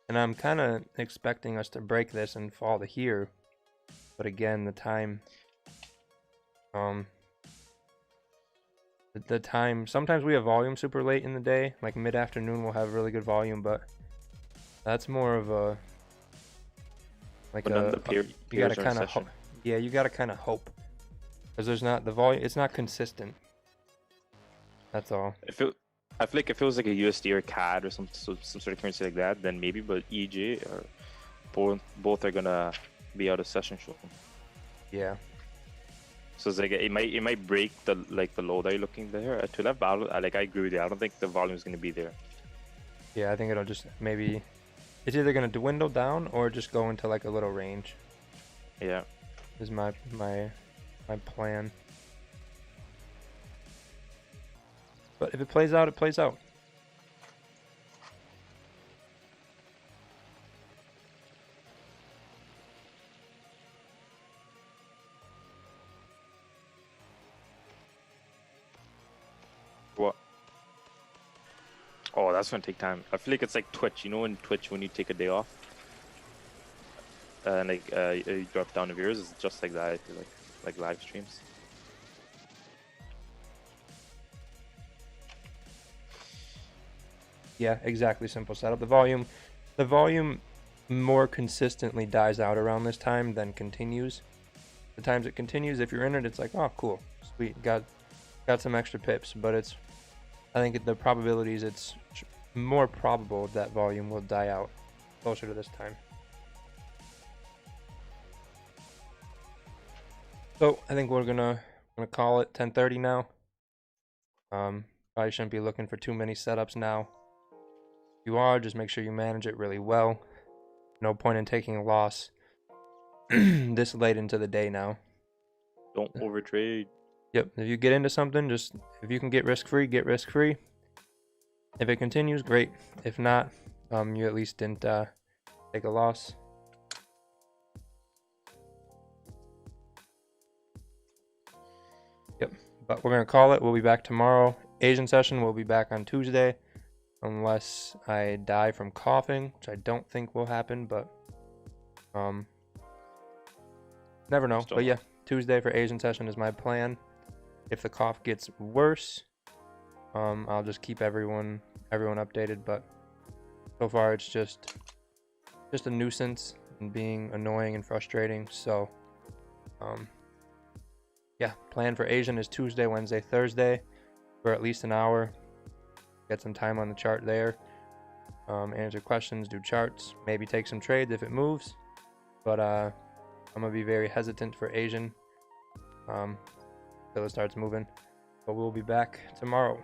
And I'm kind of expecting us to break this and fall to here. But again, the time, sometimes we have volume super late in the day, like mid-afternoon we'll have really good volume, but That's more of a like But none of the you peers gotta are in kind of session. yeah, you gotta kind of hope because there's not the volume. It's not consistent. That's all. I feel like if it was like a USD or CAD or some sort of currency like that, then maybe. But EJ or both are gonna be out of session soon. Yeah. So it's like it might break the low that you're looking there at 2 left. But I agree with you. I don't think the volume is gonna be there. Yeah, I think it'll just maybe it's either gonna dwindle down or just go into like a little range. Yeah. Is my plan. But if it plays out, it plays out. What? Oh, that's gonna take time. I feel like it's like Twitch. You know, in Twitch when you take a day off, and you drop down the viewers. It's just like that. I feel like live streams. Yeah, exactly. Simple setup. The volume more consistently dies out around this time than continues. The times it continues, if you're in it, it's like, oh, cool, sweet, got some extra pips. But I think the probabilities, it's more probable that volume will die out closer to this time. So I think we're gonna call it 10:30 now. Probably shouldn't be looking for too many setups now. If you are, just make sure you manage it really well. No point in taking a loss this late into the day now. Don't overtrade. Yep. If you get into something, just if you can get risk free, get risk free. If it continues, great. If not, you at least didn't take a loss. Yep. But we're gonna call it. We'll be back tomorrow. Asian session will be back on Tuesday, unless I die from coughing, which I don't think will happen. But never know. But yeah, Tuesday for Asian session is my plan. If the cough gets worse, I'll just keep everyone updated. But so far it's just a nuisance and being annoying and frustrating. So yeah, plan for Asian is Tuesday, Wednesday, Thursday for at least an hour. Get some time on the chart there. Answer questions, do charts, maybe take some trades if it moves. But I'm gonna be very hesitant for Asian until it starts moving. But we'll be back tomorrow.